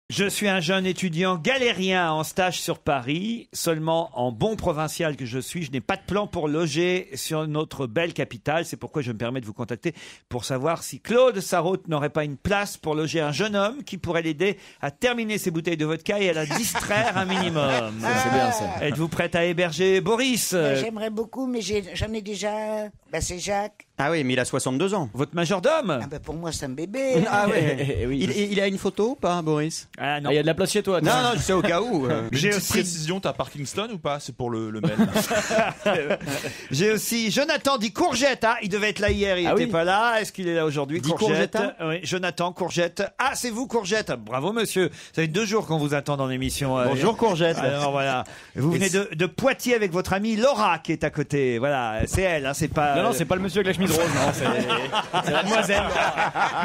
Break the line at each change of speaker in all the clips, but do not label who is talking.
Je suis un jeune étudiant galérien en stage sur Paris. Seulement, en bon provincial que je suis, je n'ai pas de plan pour loger sur notre belle capitale. C'est pourquoi je me permets de vous contacter pour savoir si Claude Sarraute n'aurait pas une place pour loger un jeune homme qui pourrait l'aider à terminer ses bouteilles de vodka et à la distraire un minimum.
C'est bien ça.
Êtes-vous prête à héberger Boris?
J'aimerais beaucoup, mais j'en ai déjà. Bah, c'est Jacques.
Ah oui, mais il a 62 ans.
Votre majordome?
Ah bah pour moi, c'est un bébé.
Ah ouais. Il a une photo ou pas, Boris?
Ah non.
Il y a de la place chez toi.
Non, non, je sais au cas où.
J'ai aussi précision, t'as Parkinson ou pas? C'est pour le mail.
J'ai aussi Jonathan dit Courgette. Ah, il devait être là hier, il n'était pas là. Est-ce qu'il est là aujourd'hui?
Courgette.
Oui, Jonathan Courgette. Ah, c'est vous Courgette. Bravo monsieur. Ça fait 2 jours qu'on vous attend dans l'émission.
Bonjour Courgette.
Alors voilà. Vous venez de Poitiers avec votre amie Laura qui est à côté. Voilà, c'est elle. Hein, c'est pas.
Non, c'est pas le monsieur avec la chemise rose. Non, c'est mademoiselle.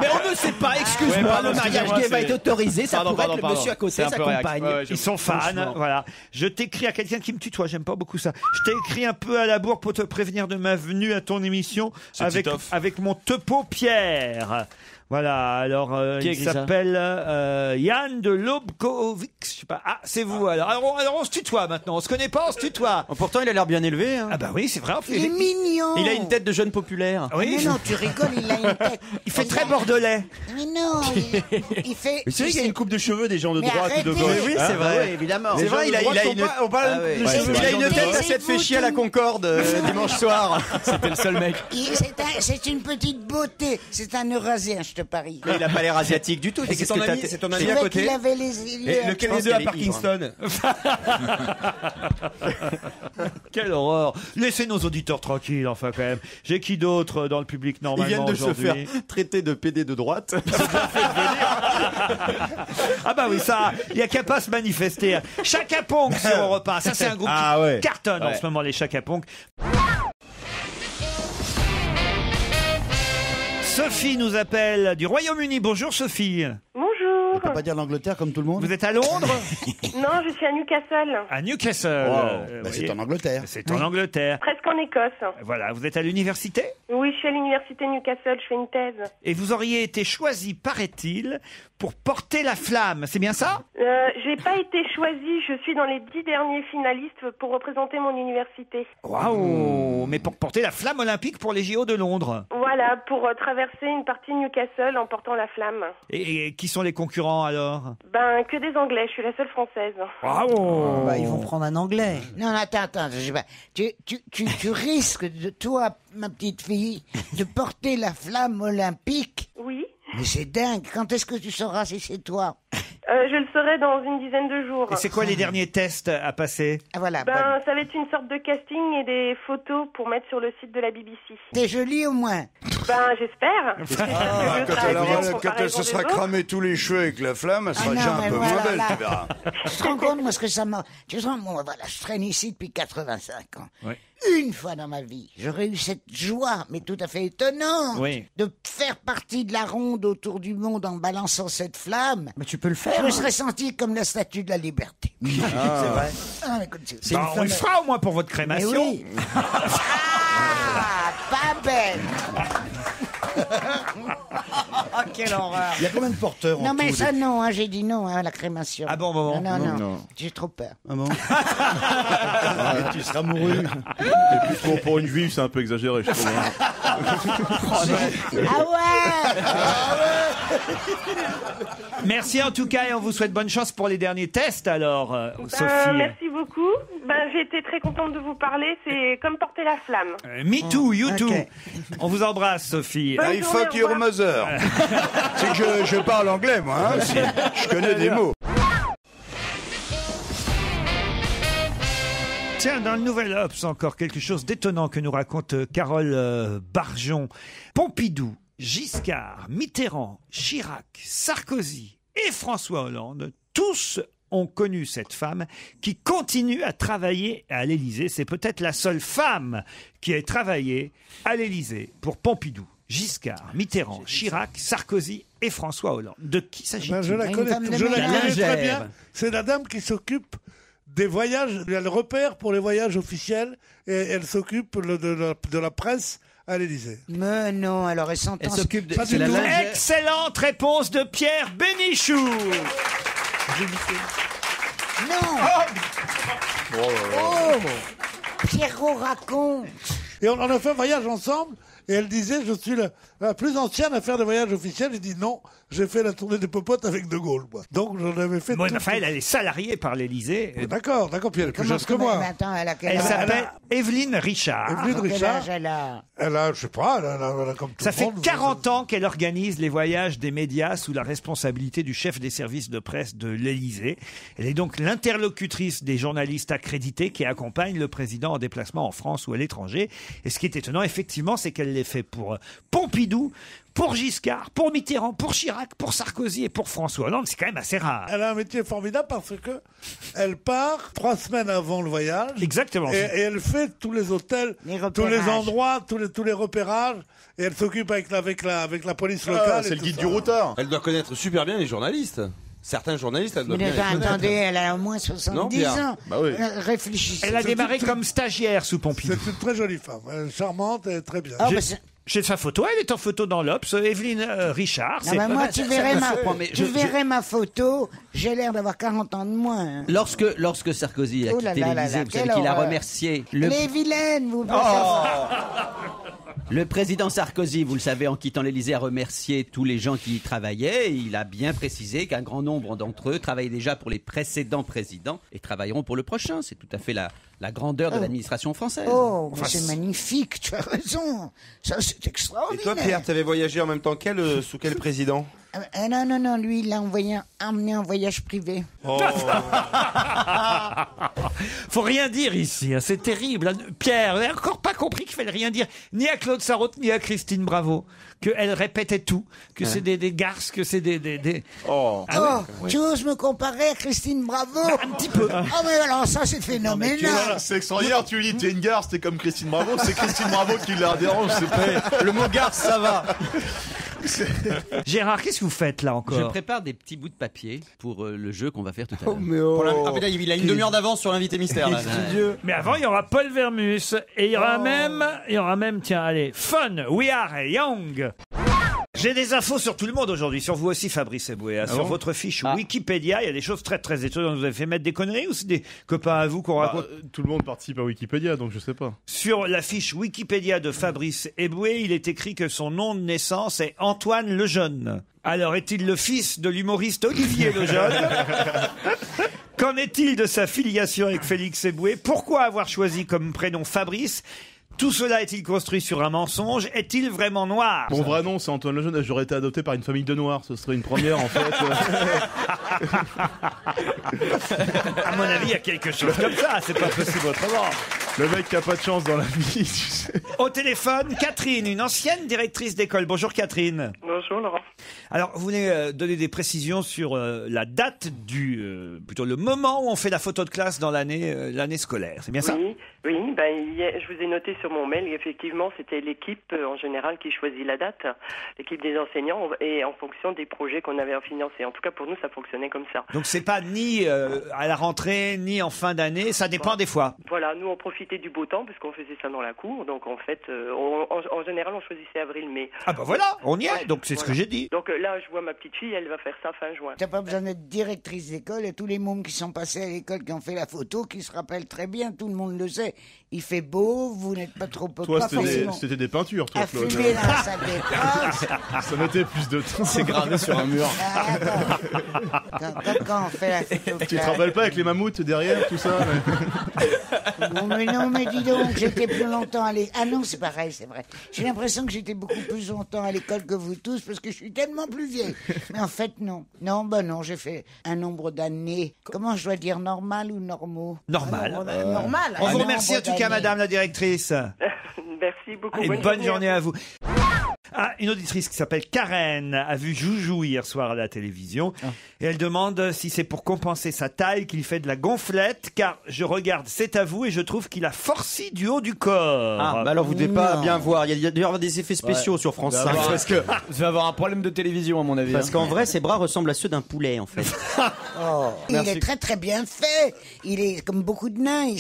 Mais on ne sait pas, excuse-moi, le mariage gay va être autorisé, ça pourrait être le monsieur à côté, sa compagne.
Ils sont fans, voilà. Je t'écris à quelqu'un qui me tutoie, j'aime pas beaucoup ça. Je t'ai écrit un peu à la bourre pour te prévenir de ma venue à ton émission avec mon tepo Pierre. Voilà, alors il s'appelle Yann de Lobkovic, je sais pas. Ah, c'est vous alors. Alors on se tutoie maintenant, on se connaît pas, on se tutoie.
Pourtant, il a l'air bien élevé. Hein.
Ah bah oui, c'est vrai.
Il est mignon.
Il a une tête de jeune populaire.
Oui,
Mais non, tu rigoles, il a une tête.
il fait très bordelais.
Mais non, il fait.
Mais c'est vrai qu'il y a une coupe de cheveux des gens de
Mais
droite ou de
arrêtez.
gauche.
Oui, c'est vrai.
Oui, évidemment.
C'est vrai, il a une.
On parle de cheveux.
Il a une tête à
Mais
s'être fait
vous
chier à la
tous.
Concorde dimanche soir.
C'était le seul mec.
C'est une petite beauté. C'est un Eurasien, je te parie.
Mais il a pas l'air asiatique du tout.
C'est ton ami, c'est ton ami
C'est
à
vrai
côté.
qu'il avait les yeux.
Et lequel des deux a Parkinson?
Quelle horreur. Laissez nos auditeurs tranquilles, enfin quand même. J'ai qui d'autre dans le public
Ils
normalement
viennent de se faire
aujourd'hui?
traiter de PD de droite.
Ah bah oui, ça, il y a qu'à pas se manifester. Chaka Ponk sur Europe 1. Ça c'est un groupe qui cartonne en ce moment, les Chaka Ponk. Sophie nous appelle du Royaume-Uni. Bonjour Sophie.
Bonjour.
On peut pas dire l'Angleterre comme tout le monde.
Vous êtes à Londres?
Non, je suis à Newcastle,
À Newcastle.
Bah, c'est en Angleterre.
C'est en Angleterre.
presque en Écosse.
Voilà, vous êtes à l'université?
Oui, je suis à l'université Newcastle, je fais une thèse.
Et vous auriez été choisi, paraît-il, pour porter la flamme. C'est bien ça?
J'ai pas été choisie, je suis dans les 10 derniers finalistes pour représenter mon université.
Waouh! Mais pour porter la flamme olympique pour les JO de Londres.
Voilà, pour traverser une partie de Newcastle en portant la flamme.
Et qui sont les concurrents alors?
Ben, que des Anglais, je suis la seule Française.
Waouh!
Bah, ils vont prendre un anglais.
Non, attends, je sais pas. Tu risques de toi, ma petite fille, de porter la flamme olympique.
Oui.
Mais c'est dingue. Quand est-ce que tu sauras si c'est toi?
Je le saurai dans une dizaine de jours.
Et c'est quoi les derniers tests à passer?
Ah voilà.
Ben, ça va être une sorte de casting et des photos pour mettre sur le site de la BBC.
T'es jolie au moins.
Ben, j'espère.
Quand elle se sera cramé tous les cheveux avec la flamme, elle sera
Ah
déjà
non,
un
mais
peu
voilà,
moins belle,
là.
tu verras.
Tu te rends compte, moi, ce que ça m'a... Tu te rends compte, voilà, je traîne ici depuis 85 ans.
Oui.
Une fois dans ma vie, j'aurais eu cette joie, mais tout à fait étonnante,
Oui.
de faire partie de la ronde autour du monde en balançant cette flamme.
Mais tu peux le
Je
faire.
me serais senti comme la statue de la liberté.
C'est vrai.
Ah, mais écoute, c'est
Bah, on le fera au moins pour votre
Mais
crémation.
oui. Ah, pas belle.
Ah, quelle horreur. Il y a combien de porteurs en
Non, mais
tout,
ça, non, hein, j'ai dit non, hein, la crémation.
Ah bon, bon.
Non. J'ai trop peur.
Ah bon Ah, tu seras mouru.
Et puis pour une juive, c'est un peu exagéré, je trouve.
Ah ouais.
Merci en tout cas et on vous souhaite bonne chance pour les derniers tests alors, Sophie.
Merci beaucoup. Ben, j'ai été très contente de vous parler. C'est comme porter la flamme.
Me too, you too.
Ok.
On vous embrasse, Sophie.
Bonne
I
journée,
fuck
au
your
revoir.
mother. C'est que je parle anglais, moi. Hein, je connais des mots.
Tiens, dans le Nouvel Obs, encore quelque chose d'étonnant que nous raconte Carole Barjon. Pompidou, Giscard, Mitterrand, Chirac, Sarkozy et François Hollande, tous ont connu cette femme qui continue à travailler à l'Élysée. C'est peut-être la seule femme qui a travaillé à l'Élysée pour Pompidou, Giscard, Mitterrand, Chirac, Sarkozy et François Hollande. De qui s'agit-il?
Je la
Une
connais,
femme de
je la
ménage.
connais très bien. C'est la dame qui s'occupe des voyages. Elle repère pour les voyages officiels et elle s'occupe de la presse à l'Élysée.
Mais non, alors elle s'entend.
Elle s'occupe de...
Pas
C'est
du
la
tout.
lingère.
Excellente réponse de Pierre Bénichou.
Non. Oh, Pierrot raconte.
Et on a fait un voyage ensemble, et elle disait, je suis la plus ancienne à faire des voyages officiels. J'ai dit non, j'ai fait la tournée des popotes avec De Gaulle, moi. Donc j'en avais fait
Bon,
tout.
enfin, elle est salariée par l'Élysée.
D'accord, puis elle est plus jeune que moi.
Mais attends, elle a quel
Elle
âge?
s'appelle Evelyne Richard.
Evelyne
Quel
Richard,
âge elle a?
elle a, je sais pas, elle a comme tout
Ça
le
fait
monde.
40 ans qu'elle organise les voyages des médias sous la responsabilité du chef des services de presse de l'Élysée. Elle est donc l'interlocutrice des journalistes accrédités qui accompagnent le président en déplacement en France ou à l'étranger. Et ce qui est étonnant, effectivement, c'est qu'elle les fait pour Pompidou, pour Giscard, pour Mitterrand, pour Chirac, pour Sarkozy et pour François Hollande. C'est quand même assez rare.
Elle a un métier formidable parce que elle part 3 semaines avant le voyage.
Exactement.
Et elle fait tous les hôtels,
Les
tous les
repérages.
endroits, tous les repérages. Et elle s'occupe avec la police locale.
C'est
et
le
tout
guide
ça.
du routard.
Elle doit connaître super bien les journalistes. Certains journalistes, elle doit
Mais
bien les connaître.
attendez, elle a au moins
Non,
70
bien.
ans.
Bah oui.
Réfléchissez.
Elle a démarré comme stagiaire sous Pompidou.
C'est une très jolie femme, elle est charmante et très bien.
Ah,
J'ai-
bah, c'est-
J'ai sa photo, elle est en photo dans l'Obs, Evelyne Richard.
Non,
c'est-
bah, moi, tu verrais,
je-
ma photo, j'ai l'air d'avoir 40 ans de moins. hein.
Lorsque Sarkozy a
Oh là
quitté
là là
l'Élysée,
là,
vous savez
quelle
qu'il a
horreur.
remercié
Elle est vilaine, vous pouvez
le président Sarkozy, vous le savez, en quittant l'Élysée, a remercié tous les gens qui y travaillaient. Il a bien précisé qu'un grand nombre d'entre eux travaillaient déjà pour les précédents présidents et travailleront pour le prochain. C'est tout à fait la grandeur de l'administration française.
Oh, mais c'est magnifique, tu as raison. Ça, c'est
Et
extraordinaire.
toi, Pierre, t'avais voyagé en même temps qu'elle, sous quel président?
Non, lui, il l'a emmené en voyage privé.
Faut rien dire ici, hein, c'est terrible. hein. Pierre, elle n'a encore pas compris qu'il fallait rien dire, ni à Claude Sarraute, ni à Christine Bravo. Qu'elle répétait tout, que c'est des garces, que c'est des...
Oh.
Tu oses me comparer à Christine Bravo?
Un petit peu.
Oh, mais alors ça, c'est phénoménal.
C'est extraordinaire, tu lui dis, t'es une garce, t'es comme Christine Bravo, c'est Christine Bravo qui la dérange, c'est pas...
Le mot garce, ça va.
Gérard, qu'est-ce que vous faites là
Je
encore?
prépare des petits bouts de papier pour le jeu qu'on va faire tout à l'heure.
Ah putain, il a une demi-heure d'avance sur l'invité mystère là.
Mais avant, il y aura Paul Vermus, et il y aura même, tiens, allez, Fun, We Are Young. J'ai des infos sur tout le monde aujourd'hui, sur vous aussi Fabrice Eboué, hein, sur votre fiche Wikipédia, il y a des choses très très étonnantes. Vous avez fait mettre des conneries ou c'est des copains à vous qu'on raconte?
Tout le monde participe à Wikipédia, donc je sais pas.
Sur la fiche Wikipédia de Fabrice Eboué, il est écrit que son nom de naissance est Antoine Lejeune. Alors, est-il le fils de l'humoriste Olivier Lejeune? Qu'en est-il de sa filiation avec Félix Eboué? Pourquoi avoir choisi comme prénom Fabrice? Tout cela est-il construit sur un mensonge? Est-il vraiment noir?
Mon vrai nom, c'est Antoine Lejeune, j'aurais été adopté par une famille de noirs, ce serait une première en fait.
À mon avis, il y a quelque chose comme ça, c'est pas possible autrement.
Le mec qui a pas de chance dans la vie, tu sais.
Au téléphone, Catherine, une ancienne directrice d'école. Bonjour Catherine.
Bonjour Laurent.
Alors, vous voulez donner des précisions sur la date plutôt le moment où on fait la photo de classe dans l'année scolaire, c'est bien ça?
Oui, je vous ai noté sur mon mail, effectivement, c'était l'équipe en général qui choisit la date, l'équipe des enseignants, et en fonction des projets qu'on avait à financer. En tout cas, pour nous, ça fonctionnait comme ça.
Donc c'est pas ni à la rentrée, ni en fin d'année, ça dépend des fois.
Voilà, nous on profitait du beau temps, puisqu'on faisait ça dans la cour, donc en fait, en général, on choisissait avril-mai.
Ah bah voilà, on y est,
Ouais,
donc c'est ce que j'ai dit.
Donc là, je vois ma petite fille, elle va faire ça fin juin.
T'as pas besoin d'être directrice d'école, et tous les mômes qui sont passés à l'école, qui ont fait la photo, qui se rappellent très bien, tout le monde le sait. Il fait beau, vous n'êtes pas trop
Toi,
pas forcément
c'était des peintures, toi,
à
Claude.
fumer dans la salle des classes.
Ça mettait plus de temps.
C'est gravé sur un mur.
Ah, attends. Quand on fait la photo
Tu te rappelles pas avec les mammouths derrière, tout ça
non, mais dis donc, j'étais plus longtemps à l'école. Ah non, c'est pareil, c'est vrai. J'ai l'impression que j'étais beaucoup plus longtemps à l'école que vous tous, parce que je suis tellement plus vieille. Mais en fait, non. Non, j'ai fait un nombre d'années. Comment je dois dire, normal ou normaux?
Normal.
Normal.
On vous remercie en tout cas, madame la directrice.
Merci beaucoup.
Et bonne journée à vous. Ah, une auditrice qui s'appelle Karen a vu Joujou hier soir à la télévision et elle demande si c'est pour compenser sa taille qu'il fait de la gonflette, car je regarde C'est à vous et je trouve qu'il a forci du haut du corps.
Ah, bah alors vous devez pas bien voir. Il y a d'ailleurs des effets spéciaux sur France 5 parce que
Vous allez avoir un problème de télévision, à mon avis.
parce qu'en vrai, ses bras ressemblent à ceux d'un poulet en fait.
Il est très très bien fait. Il est comme beaucoup de nains.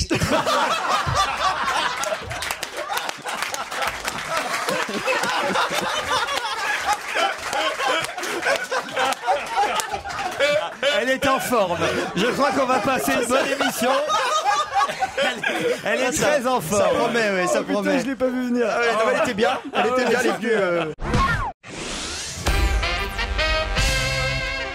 Elle est en forme. Je crois qu'on va passer une bonne émission. Elle est très en forme.
Ça promet, oui, ça promet.
Putain, je l'ai pas vu venir.
Ah ouais, non, elle était bien. Elle était bien, elle est venue.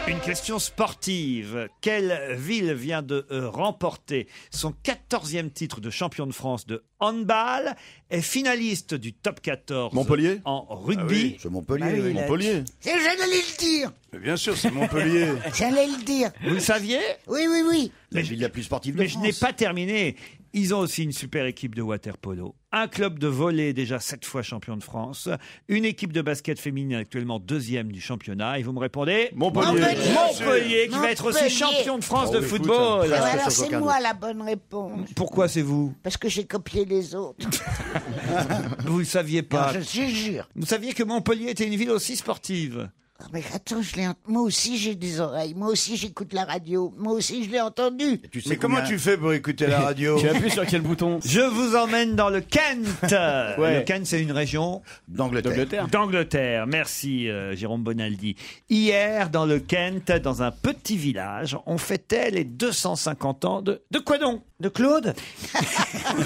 Une question sportive. Quelle ville vient de remporter son 14e titre de champion de France de handball, est finaliste du top 14
Montpellier
en rugby?
C'est Montpellier.
Ah oui,
oui.
Montpellier.
J'allais le dire.
Mais bien sûr, c'est Montpellier.
J'allais le dire.
Vous le saviez?
Oui, oui, oui.
La ville la plus sportive de
Mais je
France.
n'ai pas terminé. Ils ont aussi une super équipe de water-polo, un club de volley déjà 7 fois champion de France, une équipe de basket féminine actuellement 2e du championnat. Et vous me répondez
Montpellier.
Montpellier, qui va être aussi
Montpellier.
champion de France de
Oh, le foot,
football.
Ah, alors c'est moi la bonne réponse.
Pourquoi c'est vous?
Parce que j'ai copié les autres.
Vous ne saviez pas.
Non, je jure.
Vous saviez que Montpellier était une ville aussi sportive?
Ah, mais attends, moi aussi j'ai des oreilles, moi aussi j'écoute la radio, moi aussi je l'ai entendu.
Tu sais comment tu fais pour écouter la radio?
Tu appuies sur quel bouton?
Je vous emmène dans le Kent.
Ouais.
Le Kent, c'est une région d'Angleterre. Merci, Jérôme Bonaldi. Hier, dans le Kent, dans un petit village, on fêtait les 250 ans de quoi donc?
De Claude?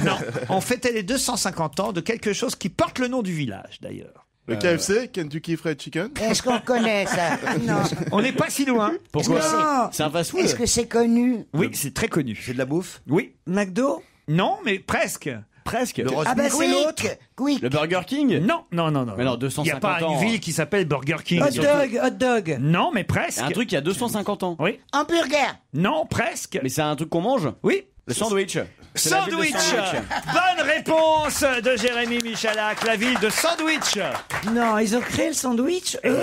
Non, on fêtait les 250 ans de quelque chose qui porte le nom du village, d'ailleurs.
Le KFC, Kentucky Fried Chicken.
Est-ce qu'on connaît ça? Non.
On n'est pas si loin.
Pourquoi?
Non.
C'est un fast-food.
Est-ce que c'est connu?
Oui, c'est très connu.
C'est de la bouffe?
Oui.
McDo?
Non, mais presque.
Presque.
Le roast
Ah bah
beef?
c'est l'autre.
Quick.
Le Burger King?
Non.
Mais non,
Il n'y a
250
pas
ans.
une ville qui s'appelle Burger King.
Hot dog.
Non, mais presque.
Un truc qui a 250 ans.
Oui.
Hamburger.
Non, presque.
Mais c'est un truc qu'on mange?
Oui.
Le sandwich. C'est la ville de
Sandwich.
Sandwich.
Bonne réponse de Jérémy Michalak, la ville de Sandwich.
Non, ils ont créé le sandwich, eux.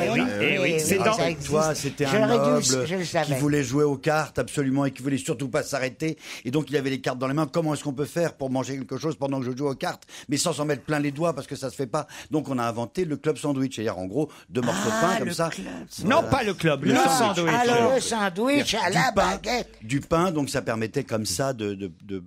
Oui, c'est dans...
Toi, c'était un
J'aurais dû,
noble
je le
qui
savais.
voulait jouer aux cartes absolument et qui voulait surtout pas s'arrêter. Et donc il avait les cartes dans les mains. Comment est-ce qu'on peut faire pour manger quelque chose pendant que je joue aux cartes, mais sans s'en mettre plein les doigts parce que ça se fait pas. Donc on a inventé le club sandwich. C'est-à-dire en gros 2 morceaux de pain comme
le
ça.
club.
Non, pas le club, le sandwich.
Alors le sandwich à la baguette.
Du pain, donc ça permettait comme ça de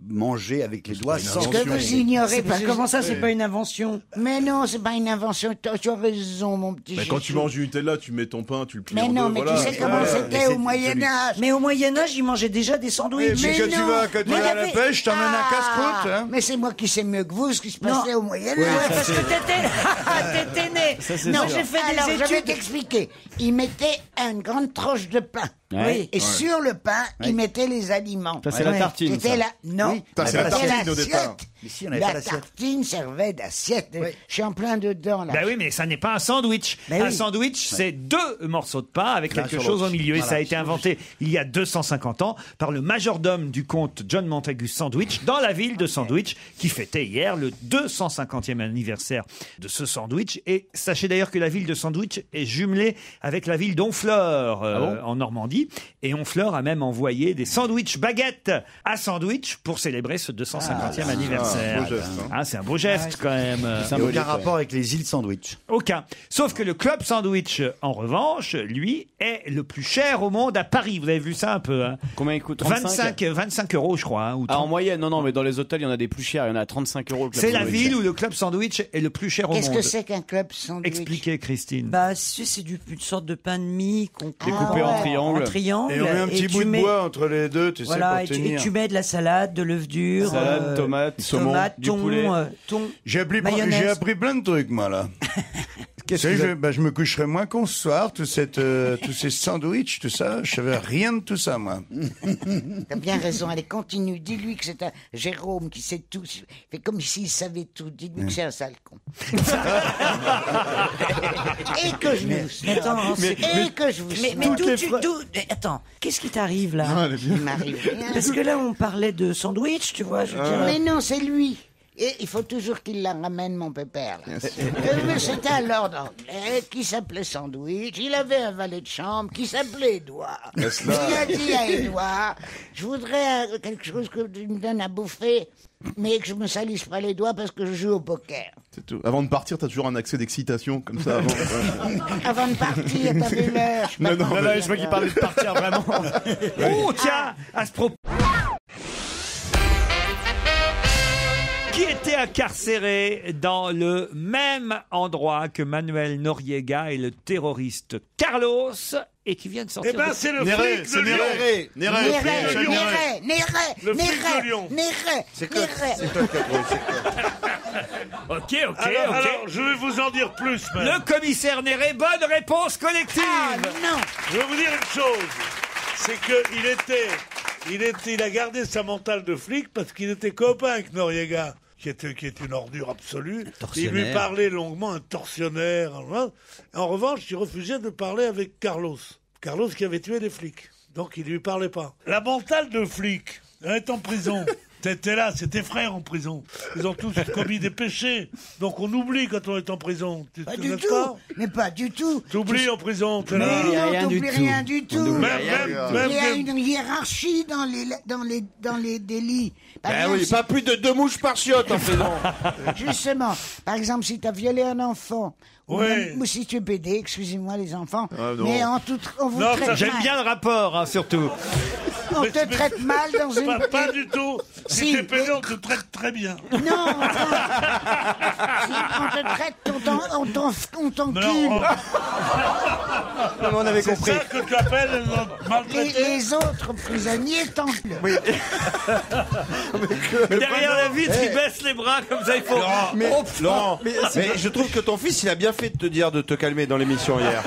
manger avec les doigts sans.
Ce que vous ignorez pas.
Comment ça, c'est pas une invention?
Mais non, c'est pas une invention. Tu as raison, mon petit.
Mais quand tu
chouchou.
manges du Nutella, tu mets ton pain, tu le plies
Mais
en
non,
deux,
mais
voilà.
tu sais comment c'était au Moyen-Âge.
Mais au Moyen-Âge, ils mangeaient déjà des sandwichs.
Mais quand tu vas à la pêche, je t'emmène un casse-croûte. Hein.
Mais c'est moi qui sais mieux que vous ce qui se passait au Moyen-Âge.
Ouais, parce que t'étais né.
Non,
j'ai fait des
alors, je vais
études.
t'expliquer. Ils mettaient une grande tranche de pain.
Ouais.
Et sur le pain, ils mettaient les aliments.
Ça, c'est la tartine,
C'était
ça.
la... Non,
Oui.
Ça, c'est la
c'était
tartine au départ.
l'assiette.
Ici, on n'avait pas
La
l'assiette.
tartine servait d'assiette. Je suis en plein dedans, là.
Ben oui, mais ça n'est pas un sandwich. Un sandwich, c'est 2 morceaux de pain avec
L'un
quelque
sur
chose au
l'autre.
milieu. Et
Voilà.
ça a été inventé il y a 250 ans par le majordome du comte John Montagu Sandwich dans la ville de Sandwich qui fêtait hier le 250e anniversaire de ce sandwich. Et sachez d'ailleurs que la ville de Sandwich est jumelée avec la ville d'Honfleur en Normandie. Et Honfleur a même envoyé des sandwichs baguettes à Sandwich pour célébrer ce 250e anniversaire.
beau geste, hein.
Ah, c'est un beau geste quand même.
Il n'y a aucun rapport avec les îles sandwich.
Aucun. Sauf que le club sandwich, en revanche, lui, est le plus cher au monde à Paris. Vous avez vu ça un peu, hein?
Combien il coûte? 35
25 euros, je crois. Hein, ou
Ah, en
30.
moyenne, non, mais dans les hôtels, il y en a des plus chers. Il y en a à 35 euros. le club
C'est la
sandwich.
ville où le club sandwich est le plus cher au
Qu'est-ce
monde.
que c'est qu'un club sandwich?
Expliquez, Christine.
Bah, c'est une sorte de pain de mie qu'on
Découpé en triangle.
en triangle.
Et on met un petit
tu
bout de
mets-
bois entre les deux, tu sais,
Voilà,
pour
et
tenir.
tu mets de la salade, de l'œuf dur,
Salade, tomate, saumon,
tomate,
du poulet.
thon.
J'ai
Mayonnaise.
appris plein de trucs, moi, là.
Qu'est-ce
Tu sais,
que
je me coucherai moins con ce soir, tous ces sandwichs, tout ça. Je savais rien de tout ça, moi.
T'as bien raison, allez, continue. Dis-lui que c'est un Jérôme qui sait tout. Il fait comme s'il savait tout. Dis-lui que c'est un sale con. Et que je vous
Mais attends,
Et que je vous
mais attends, qu'est-ce qui t'arrive là?
Il m'arrive rien.
Parce que là, on parlait de sandwich, tu vois. Je veux dire,
Mais non, c'est lui. Et il faut toujours qu'il la ramène, mon pépère. Là. Mais c'était un lord anglais qui s'appelait Sandwich. Il avait un valet de chambre qui s'appelait Édouard. Il a dit à Édouard, je voudrais quelque chose que tu me donnes à bouffer, mais que je me salisse pas les doigts parce que je joue au poker.
C'est tout. Avant de partir, t'as toujours un accès d'excitation comme ça.
Avant de partir, t'as vu l'heure.
Non,
je vois qu'il parlait de partir vraiment.
Oh, tiens, à ce propos. Qui était incarcéré dans le même endroit que Manuel Noriega et le terroriste Carlos et qui vient de sortir.
Eh ben,
de-
c'est le
Néré,
flic
c'est
de Lyon.
Néré. Néré.
Néré,
Michel Néré.
Le flic de Lyon.
C'est toi qui as trouvé, c'est toi.
Ok.
Alors, je vais vous en dire plus, même.
Le commissaire Néré, bonne réponse collective.
Ah non.
Je vais vous dire une chose. C'est qu'il a gardé sa mentale de flic parce qu'il était copain avec Noriega, qui est une ordure absolue. Il lui parlait longuement, un tortionnaire. En revanche, il refusait de parler avec Carlos. Carlos qui avait tué les flics. Donc il lui parlait pas. La mentale de flic, elle est en prison. T'étais là, c'est tes frères en prison. Ils ont tous commis des péchés. Donc on oublie quand on est en prison.
Pas du tout. Mais pas du tout.
T'oublies en prison. T'es
Mais
là.
non, t'oublies rien du tout.
Même
Il y a
des-
une hiérarchie dans les délits. Par
Ben
exemple,
oui,
si-
pas plus de 2 mouches par chiotte en prison.
Justement, par exemple, si tu as violé un enfant, ou,
Ouais.
même- ou si tu es pédé, excusez-moi les enfants,
Ah, non.
mais on vous
Non,
traite
ça,
J'aime
mal.
bien le rapport, hein, surtout.
On
Mais-
te traite mal dans une...
Pas du tout. Si
Si.
t'es pédé, on te traite très bien.
Non, enfin, si on te traite, on t'encule.
Non,
On avait
c'est
compris.
ça que tu appelles maltraité.
Les autres prisonniers t'enculent.
Derrière la vitre, il baisse les bras comme ça, il faut.
Mais, Laurent, mais je trouve que ton fils, il a bien fait de te dire de te calmer dans l'émission hier.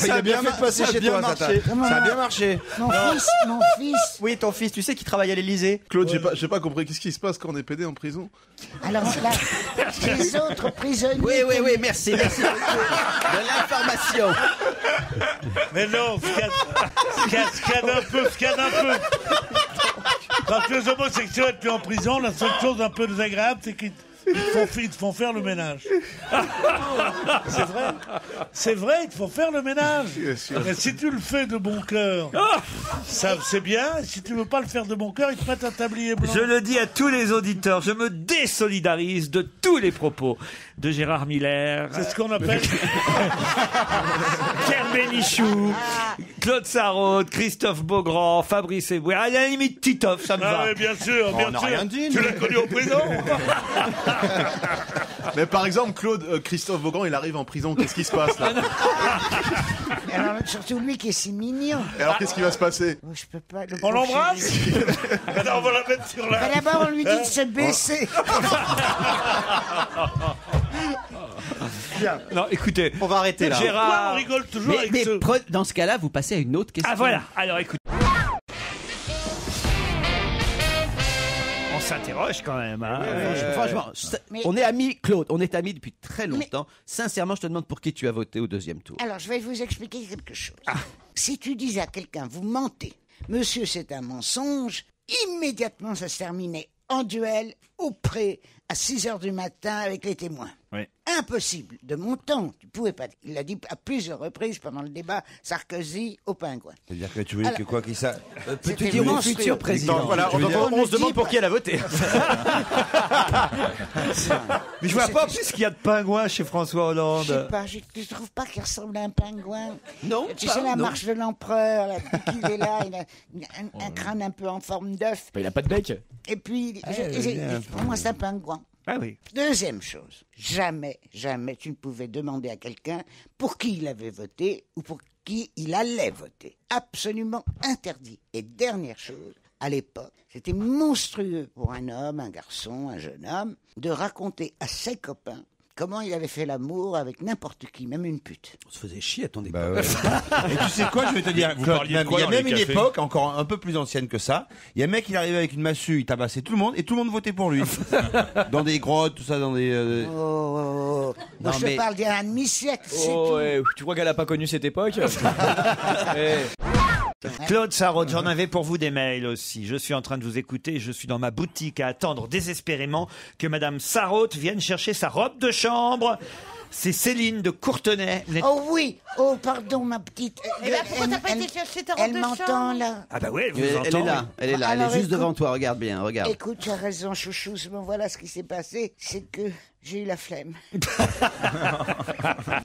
Il a bien fait de passer chez toi. Ça a bien marché.
Mon fils.
Oui, ton fils, tu sais qu'il travaille à l'Élysée.
Claude, j'ai pas compris. Qu'est-ce qui se passe quand on est pédé en prison?
Alors là, les autres prisonniers.
Oui, merci de l'information.
Mais non, scanne un peu. Quand tu es homosexuel, tu es en prison, la seule chose un peu désagréable, c'est qu'ils te font faire le ménage. C'est vrai, ils te font faire le ménage. Mais si tu le fais de bon cœur, ça c'est bien. Si tu veux pas le faire de bon cœur, ils te mettent un tablier blanc.
Je le dis à tous les auditeurs, je me désolidarise de tous les propos de Gérard Miller,
C'est ce qu'on appelle.
Pierre Bénichou, Claude Sarraute, Christophe Beaugrand, Fabrice Eboué. À la limite, Titoff, ça me
Ah
va.
oui, bien sûr, bien
on n'a
sûr.
rien dit,
Tu
nous.
l'as connu en prison.
Mais par exemple, Claude, Christophe Beaugrand, il arrive en prison. Qu'est-ce qui se passe là?
Alors, surtout lui qui est si mignon.
Et alors, qu'est-ce qui va se passer?
Oh, je peux pas. le
On
pauvre
l'embrasse.
chéri.
Alors on va la mettre sur la.
Bah, d'abord, on lui dit de se baisser.
Non, écoutez,
On va arrêter là.
Pourquoi on
Gérard.
rigole toujours avec
Mais
ce...
dans ce cas-là, vous passez à une autre question.
Ah voilà, alors écoute. On s'interroge quand même. Hein.
Franchement,
Mais-
on est amis, Claude, on est amis depuis très longtemps. Sincèrement, je te demande pour qui tu as voté au deuxième tour.
Alors, je vais vous expliquer quelque chose. Si tu dis à quelqu'un, vous mentez, monsieur, c'est un mensonge, immédiatement, ça se terminait en duel, au pré, à 6 heures du matin, avec les témoins.
Oui.
Impossible. De mon temps, tu pouvais pas. Il l'a dit à plusieurs reprises pendant le débat Sarkozy au Pingouin.
C'est-à-dire que tu veux dire que quoi qu'il ça.
Peux-tu
dire au futur président.
Voilà,
Tu veux dire-
on se demande pour qui elle a voté.
Mais je vois pas plus qu'il y a de pingouins chez François
Je sais
Hollande.
pas, je trouve pas qu'il ressemble à un pingouin.
Non,
Tu
pas-
sais, la
non.
marche de l'empereur, là, depuis qu'il est là, il a un crâne un peu en forme d'œuf.
Il a pas de bec.
Et puis, pour moi, c'est un pingouin.
Ah oui.
Deuxième chose, jamais tu ne pouvais demander à quelqu'un pour qui il avait voté ou pour qui il allait voter. Absolument interdit. Et dernière chose, à l'époque, c'était monstrueux pour un homme, un garçon, un jeune homme, de raconter à ses copains comment il avait fait l'amour avec n'importe qui, même une pute.
On se faisait chier à ton époque.
Bah ouais. Et tu sais quoi, je vais te dire,
Vous
Claude,
parliez de
même-
quoi
il y a
dans
même
les
une
cafés
époque, encore un peu plus ancienne que ça, il y a un mec, il arrivait avec une massue, il tabassait tout le monde, et tout le monde votait pour lui. Dans des grottes, tout ça, dans des...
Oh, moi,
Non,
je
mais-
parle d'il y a un demi-siècle, c'est
Oh,
tout.
ouais, tu crois qu'elle a pas connu cette époque?
Claude Sarraute, j'en avais pour vous des mails aussi. Je suis en train de vous écouter, je suis dans ma boutique à attendre désespérément que Madame Sarraute vienne chercher sa robe de chambre. C'est Céline de Courtenay. Vous n'êtes-
Oh oui, oh pardon ma petite.
Eh ben, pourquoi t'as pas été chercher ta robe
Elle
de
m'entend
chambre
là.
Ah bah oui, elle vous
Elle
entend.
est là, elle est là, elle
Alors,
est juste
écoute-
devant toi, regarde bien, regarde.
Écoute, tu as raison, chouchou. Bon, voilà ce qui s'est passé, c'est que j'ai eu la flemme.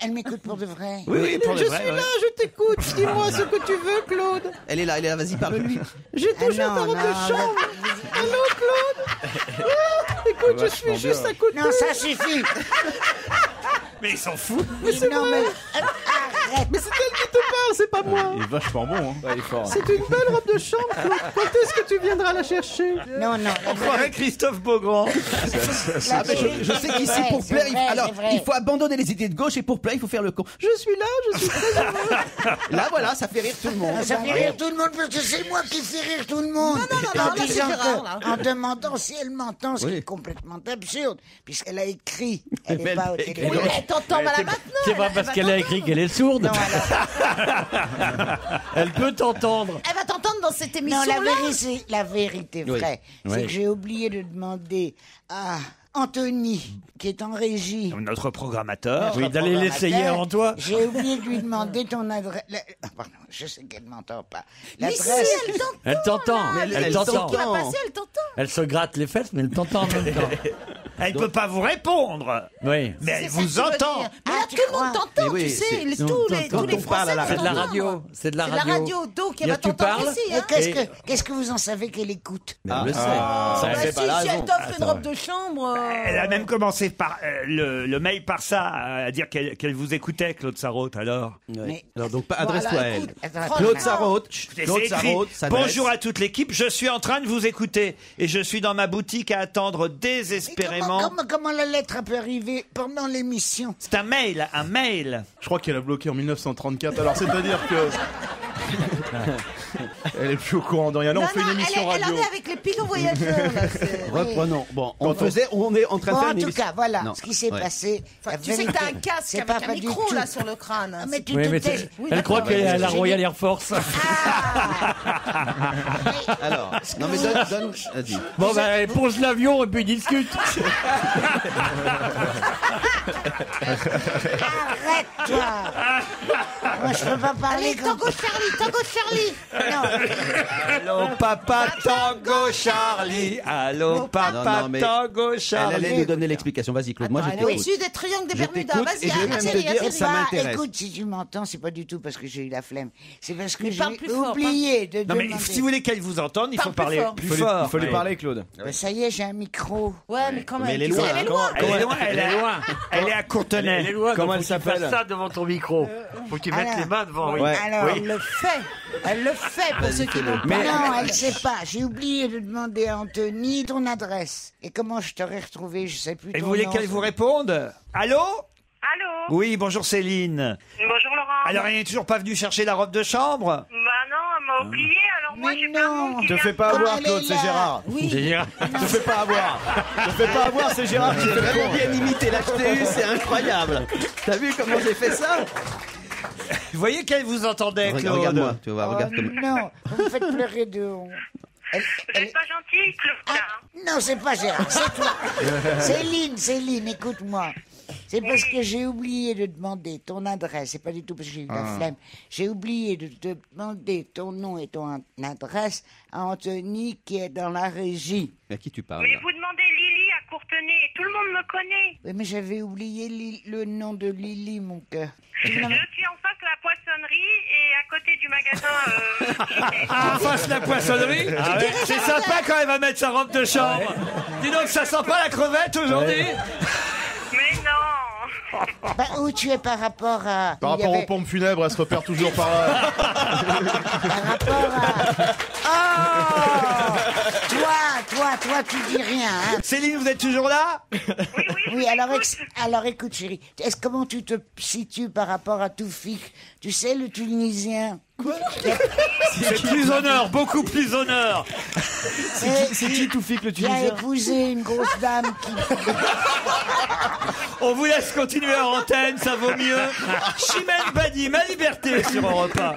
Elle m'écoute pour de vrai.
Oui, pour de vrai. ouais.
je t'écoute. Dis-moi ce que tu veux, Claude.
Elle est là, vas-y, parle-lui.
J'ai toujours
Ah non,
ta robe
non,
de chambre. Allô, Claude. Écoute, je suis juste à côté.
Non, ça suffit.
Mais il s'en fout.
Mais c'est
Non,
vrai.
mais arrête.
Mais c'est elle qui te parle, pas moi.
Il est vachement bon. Hein.
Il est fort.
C'est une belle robe de chambre, Claude. Quand est-ce que tu viendras la chercher?
Non, non.
On croirait Christophe Beaugrand.
Ah, mais je sais qu'ici, pour plaire, il faut abandonner les idées de gauche et pour plaire, il faut faire le con. Je suis là, je suis très heureux. Là, voilà, ça fait rire tout le monde.
Ça fait rire tout le monde parce que c'est moi qui fais rire tout le monde.
Non, là, c'est Gérard, là.
En demandant si elle m'entend, ce qui est complètement absurde, puisqu'elle a écrit. Elle n'est pas au téléphone.
Oui, mais elle t'entend mal maintenant.
C'est pas parce qu'elle a écrit qu'elle est sourde. Elle peut t'entendre.
Elle va t'entendre dans cette
Non,
émission-là.
la vérité vraie, c'est que j'ai oublié de demander à Anthony, qui est en régie.
Notre programmateur.
Oui, d'aller l'essayer avant toi.
J'ai oublié de lui demander ton adresse. Pardon, je sais qu'elle ne m'entend pas.
Mais si,
L'adresse.
elle t'entend.
Elle t'entend.
Qui va passer, elle t'entend.
Elle se gratte les fesses, mais elle t'entend en même temps.
Elle ne peut pas vous répondre.
Oui.
Mais elle
C'est ça que
vous
tu veux
entend.
dire. Mais là, tout le monde t'entend,
Mais
tu
oui,
sais.
c'est-
Tous les Français vont
C'est de la
t'entendre.
radio. C'est de la
C'est de la radio, donc elle va
Tu
t'entendre
parles
ici.
Et
Hein.
qu'est-ce que vous en savez qu'elle écoute?
Mais on le sait.
Bah,
c'est
si,
pas la
si elle
raison.
t'offre une robe de chambre.
Elle a même commencé par le mail par ça, à dire qu'elle vous écoutait, Claude Sarraute, alors.
Ouais. Alors, donc, adresse-toi à elle.
Attends,
Claude
attends.
Sarraute.
C'est
Claude
écrit,
Sarraute,
bonjour à toute l'équipe, je suis en train de vous écouter et je suis dans ma boutique à attendre désespérément.
Comment la lettre a pu arriver pendant l'émission?
C'est un mail, un mail.
Je crois qu'elle a bloqué en 1934. Alors c'est-à-dire que elle est plus au courant de rien. Là, on fait une émission
elle
radio.
en est avec les pilotes voyageurs. là, c'est-
Reprenons. Bon, on est en train de
Bon,
faire
en
une
tout
émission.
cas, voilà
Non.
ce qui s'est
Ouais.
passé.
Enfin,
La
tu sais que t'as un
vérité,
casque
c'est
avec
pas
un
du
micro
tout.
là sur le crâne. hein.
Ah, mais tu
Oui,
te
mais
tais.
Oui,
elle croit
d'accord,
qu'elle est à la
j'ai
Royal
dit-
Air Force.
Alors, non mais donne, dis.
Bon, ben, pose l'avion et puis discute.
Arrête-toi. Moi, je peux pas parler
Allez,
comme...
Tango Charlie.
Allô papa Tango Charlie, allô papa
Non, mais
Tango
Elle
Charlie.
allait nous donner l'explication. Vas-y, Claude. Moi, je
Elle est
t'écoute.
au-dessus des triangles des
Je
Bermudas.
t'écoute
Vas-y,
et je vais même te
Thierry,
dire,
Thierry.
ça m'intéresse.
Écoute, si tu m'entends, c'est pas du tout parce que j'ai eu la flemme. C'est parce que
Mais
j'ai
parle plus fort,
oublié de
Non mais
demander.
si vous voulez qu'elle vous entende, il faut
Parle plus
parler
fort.
plus fort.
Il faut lui
Oui.
parler, Claude.
Ben, ça y est, j'ai un micro.
Ouais, mais quand même.
Mais elle est
tu sais,
loin,
Elle est
hein.
loin.
Elle est loin, elle est à Courtenay.
Elle est loin,
Comment
donc
elle
faut que tu
s'appelle
fasses ça devant ton micro. Faut que tu mettes
Alors.
les mains devant. Oui.
Ouais.
Alors,
Elle le fait. Elle le fait pour ceux qui l'ont
mais
pas.
non, elle sait pas. J'ai oublié de demander à Anthony ton adresse. Et comment je t'aurais retrouvé, je sais plus.
Et
ton
vous voulez
nom.
qu'elle vous réponde? Allô?
Allô?
Oui, bonjour Céline.
Bonjour Laurent.
Alors, elle n'est toujours pas venue chercher la robe de chambre?
Bah non, elle m'a oublié, alors moi
Mais
j'ai pas le nom qui
Te
vient
fais
de
pas
toi.
avoir,
elle
Claude,
est
c'est
là.
Gérard.
Oui.
Te fais pas avoir. Te fais pas avoir, c'est Gérard qui
J'ai
fait le
vraiment
con.
bien imité l'HTU, c'est incroyable. T'as vu comment j'ai fait ça?
Vous voyez qu'elle vous entendait, Claude?
Regarde-moi, tu vas voir, regarde
Oh,
comme.
non, vous me faites pleurer de honte.
Vous êtes pas gentil, Claude. hein.
Non, c'est pas Gérard, c'est toi. Céline, écoute-moi. C'est parce que j'ai oublié de demander ton adresse. C'est pas du tout parce que j'ai eu la flemme. J'ai oublié de te demander ton nom et ton adresse à Anthony qui est dans la régie.
Mais à qui tu parles
Mais
là
vous demandez Lily à Courtenay, tout le monde me connaît.
Oui, mais j'avais oublié le nom de Lily, mon cœur.
Je suis en face de la poissonnerie et à côté du magasin.
En face de la poissonnerie? C'est sympa quand elle va mettre sa robe de chambre. Dis donc, ça sent pas la crevette aujourd'hui?
Mais non.
Bah, où tu es par rapport à...
Par
il y
rapport
avait-
aux pompes funèbres, elle se repère toujours par là.
Par rapport à... Oh Toi, tu dis rien, hein.
Céline, vous êtes toujours là?
Oui, alors écoute, chérie. Comment tu te situes par rapport à Toufik? Tu sais, le Tunisien.
C'est plus honneur, beaucoup plus honneur.
C'est qui Toufik le
Qui a
Tunisien?
épousé une grosse dame qui...
On vous laisse continuer en antenne, ça vaut mieux. Chimène Badi, Ma Liberté sur Europe 1.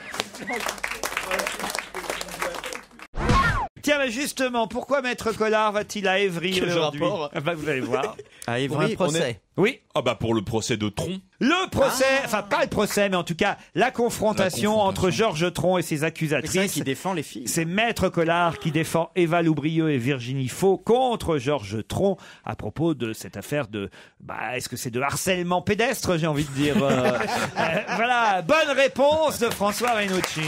Tiens, mais justement, pourquoi Maître Collard va-t-il à Évry
Quel
aujourd'hui?
rapport
Ah bah, vous allez voir.
À Évry,
Pour un procès. Oui.
Ah bah pour le procès de Tron.
Le procès, enfin pas le procès, mais en tout cas la confrontation entre Georges Tron et ses accusatrices.
qui défend les filles.
C'est Maître Collard qui défend Eva Loubrieux et Virginie Faux contre Georges Tron à propos de cette affaire de... est-ce que c'est de harcèlement pédestre, j'ai envie de dire. Voilà, bonne réponse de François Renucci.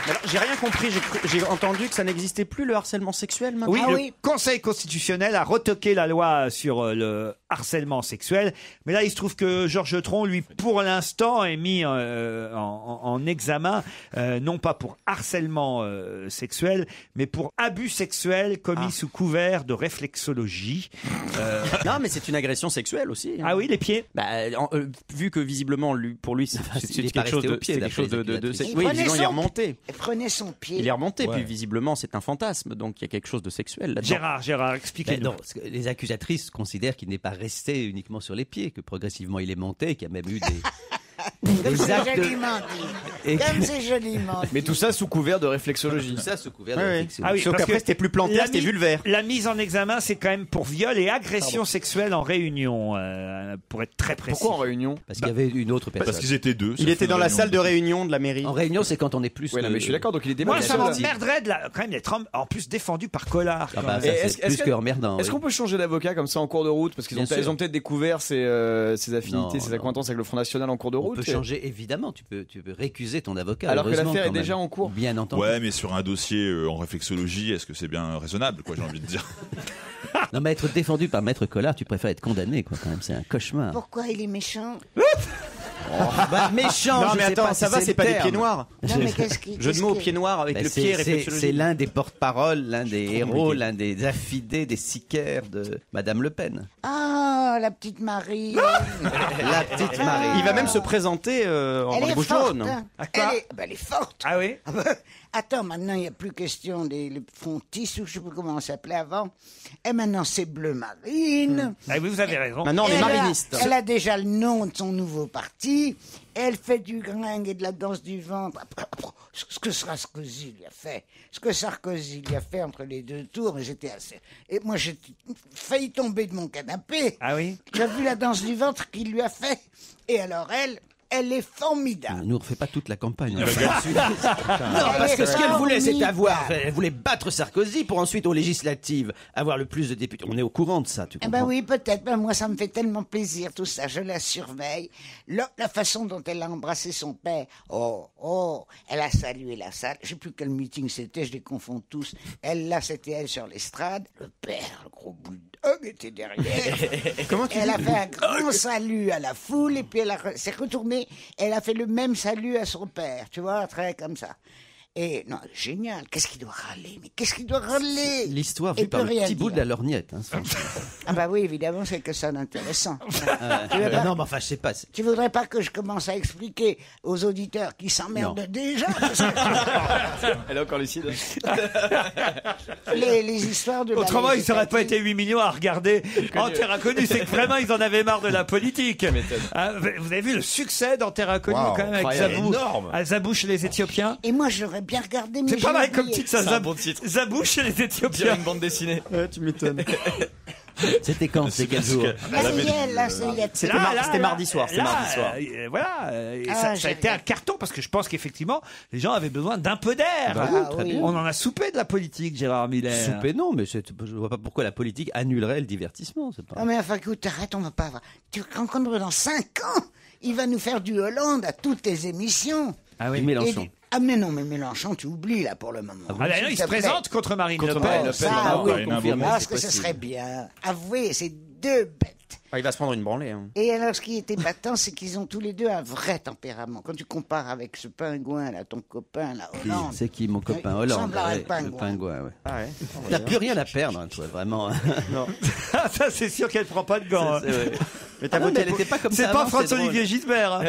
Alors, j'ai rien compris, j'ai entendu que ça n'existait plus le harcèlement sexuel maintenant.
Oui, le Conseil constitutionnel a retoqué la loi sur le harcèlement sexuel. Mais là, il se trouve que Georges Tron, lui, pour l'instant, est mis en examen, non pas pour harcèlement sexuel, mais pour abus sexuel commis sous couvert de réflexologie.
Non, mais c'est une agression sexuelle aussi.
Ah oui, les pieds.
Vu que visiblement, pour lui, c'est quelque chose de... Oui, visiblement, il est remonté.
Elle prenait son pied.
Il est remonté,
Ouais.
puis visiblement, c'est un fantasme, donc il y a quelque chose de sexuel là-dedans.
Gérard, expliquez-nous.
Non, parce que les accusatrices considèrent qu'il n'est pas resté uniquement sur les pieds, que progressivement il est monté, qu'il y a même eu
Comme c'est
actes de-
joliment
Et
dit. Comme
que-
c'est joliment dit.
Mais tout ça sous couvert de réflexologie.
Tout ça sous couvert de
Ouais, ouais.
réflexion.
Ah oui,
Sauf
parce
qu'après,
que
c'était plus plantaire,
la
c'était
mi-
vulvaire.
La mise en examen, c'est quand même pour viol et agression sexuelle en réunion, pour être très précis.
Pourquoi en réunion
Parce qu'il y avait une autre personne.
Parce qu'ils étaient deux.
Il était dans la salle de réunion de la mairie.
En réunion, c'est quand on est plus.
Ouais, non, mais je suis d'accord, donc il était
Moi,
mal
ça
seul.
m'emmerderait quand même d'être en plus défendu par Collard.
Ah
quand
bah,
même.
ça,
Et
c'est plus que emmerdant.
Est-ce
oui.
qu'on peut changer d'avocat comme ça en cours de route parce qu'ils
Bien
ont,
sûr.
ils ont peut-être découvert ses affinités,
Non,
ses
non.
accointances avec le Front National en cours de
On
route
peut changer, évidemment. Tu peux récuser ton avocat.
Alors que
heureusement,
l'affaire est
quand même.
déjà en cours.
Bien entendu.
Ouais, mais sur un dossier en réflexologie, est-ce que c'est bien raisonnable, quoi, j'ai envie de dire.
Non, mais être défendu par Maître Collard, tu préfères être condamné, quoi, quand même. C'est un cauchemar.
Pourquoi il est méchant?
Bah, méchant,
Non,
je
mais
sais
attends,
pas
ça
si
va,
c'est
c'est
le
pas des
terme.
pieds noirs.
Non, mais qu'est-ce qui...
Jeu de mots au pied noir avec
Bah,
le pied
c'est
réflexologie.
l'un des porte-paroles, l'un des héros, l'un des affidés, des sicaires de Madame Le Pen.
Ah, la petite Marie.
La petite Marie.
Il va même se présenter
Elle
en
est
bouche
forte.
jaune.
Hein.
À quoi
Elle est forte.
Ah oui.
Ah bah, attends, maintenant, il n'y a plus question des frontistes, ou je ne sais plus comment ça s'appelait avant. Et maintenant, c'est Bleu Marine.
Ah oui, vous avez raison.
Maintenant, on est
Elle a-
mariniste.
Elle a déjà le nom de son nouveau parti. Elle fait du gringue et de la danse du ventre. Ce que Sarkozy lui a fait. Ce que Sarkozy lui a fait entre les deux tours, mais j'étais assez... Et moi, j'ai failli tomber de mon canapé.
Ah oui.
J'ai vu la danse du ventre qu'il lui a fait. Et alors, elle est formidable.
Ne nous refait pas toute la campagne.
Non,
Parce que ce qu'elle voulait, c'était
formidable.
elle voulait battre Sarkozy pour ensuite, aux législatives, avoir le plus de députés. On est au courant de ça, tu
Eh
comprends?
ben oui, peut-être. Ben moi, ça me fait tellement plaisir, tout ça. Je la surveille. La façon dont elle a embrassé son père. Oh, elle a salué la salle. Je sais plus quel meeting c'était, je les confonds tous. Là, c'était elle sur l'estrade. Le père, le gros bulldog, était derrière.
Comment tu
Elle
dis
a fait un grand salut à la foule et puis elle s'est retournée. Elle a fait le même salut à son père, tu vois, très comme ça. Et non, génial. Qu'est-ce qu'il doit râler? Mais qu'est-ce qu'il doit râler?
L'histoire
Et
vue par
peut
le
rien
petit bout
dire.
de la lorgnette. Hein,
Ah bah oui, évidemment, c'est que ça d'intéressant. Tu veux pas-
non, mais enfin, je sais pas.
Tu voudrais pas que je commence à expliquer aux auditeurs qui s'emmerdent
Non.
déjà parce que
Elle est encore lucide.
les histoires de... la
Autrement, ils
législative.
n'auraient pas été 8 millions à regarder en Terre Inconnue. C'est que vraiment, ils en avaient marre de la politique. Hein, vous avez vu le succès dans Terre Inconnue,
Wow,
quand même, avec
incroyable.
Zabou,
Énorme.
à Zabouche et les Éthiopiens.
Et moi, j'aurais bien regardé, mais
C'est pas
j'ai
mal comme
oublié.
titre, ça,
C'est un bon titre.
Zabouche et les
Dirait
Éthiopiens.
une bande dessinée.
Tu m'étonnes.
C'était quand? C'était quel jour?
Là, hier, là, c'est il y a...
C'était mardi soir. C'était
Là,
mardi soir.
Voilà, et
Ah,
ça a
j'ai
été un
regardé.
carton parce que je pense qu'effectivement, les gens avaient besoin d'un peu d'air.
Bah oui, très bien.
On en a soupé de la politique, Gérard Miller.
Souper, non, mais je vois pas pourquoi la politique annulerait le divertissement. C'est pas...
Non mais enfin, écoute, arrête, on va pas avoir... Tu te rends compte que dans 5 ans, il va nous faire du Hollande à toutes les émissions.
Ah oui,
Et Mélenchon.
Et- Ah mais non, mais Mélenchon, tu oublies là pour le moment.
Ah là, non, il
S'il
se
te plaît.
présente contre Marine Le
Contre
Pen.
Marine Le Pen.
Ça,
non,
oui,
Marine a un
confirmé,
beau
parce
c'est
que ce
possible.
serait bien. Avouez, c'est deux bêtes.
Ah, il va se prendre une branlée. Hein.
Et alors, ce qui était épatant, c'est qu'ils ont tous les deux un vrai tempérament. Quand tu compares avec ce pingouin, là, ton copain, là, Hollande.
C'est qui mon copain
Il
Hollande?
ressemble à un
Ouais,
pingouin.
le pingouin, ouais.
Ah ouais.
T'as plus rien à perdre, hein, toi, vraiment.
Ah, ça, c'est sûr qu'elle prend pas de gants. hein.
Mais t'as
Ah non,
voté
mais elle
pour...
était pas comme
C'est
ça
pas
avant, c'est
François-Olivier Gisbert. hein.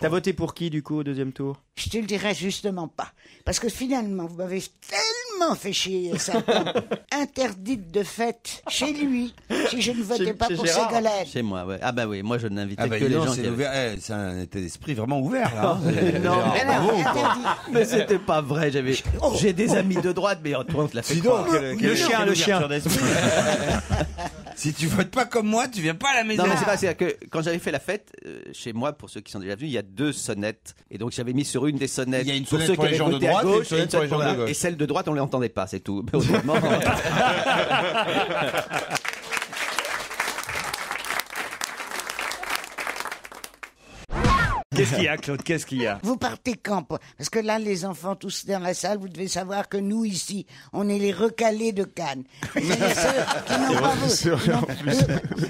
T'as voté pour qui du coup au deuxième tour?
Je te le dirai justement pas. Parce que finalement, vous m'avez tellement fait chier, Satan. Interdite de fête chez lui, si je ne votais pas
chez
pour
Gérard.
Ségolène.
Chez moi, ouais. Ah bah oui, moi je n'invitais
Ah bah
que
dis
les
donc,
gens
c'est
qui avaient...
ouvert. C'est un état d'esprit vraiment ouvert là. hein.
Non,
Mais non, interdit.
mais c'était pas vrai. J'ai des amis de droite, mais Antoine te l'a fait
Dis
croire.
donc,
Le chien, le chien.
Si tu votes pas comme moi, tu viens pas à la maison.
Non, mais c'est pas, c'est que quand j'avais fait la fête, chez moi, pour ceux qui sont déjà venus, il y a 2 sonnettes. Et donc j'avais mis sur une des sonnettes
Il y a une
pour
sonnette
ceux
pour
qui
les
avaient
gens de
voté à
droite et une
gauche,
sonnette pour les gens de
voilà.
gauche.
Et celle de droite, on ne l'entendait pas, c'est tout. Mais autrement,
Qu'est-ce qu'il y a, Claude? Qu'est-ce qu'il y a?
Vous partez quand? Parce que là, les enfants tous dans la salle, vous devez savoir que nous, ici, on est les recalés de Cannes. C'est-à-dire ceux qui n'ont pas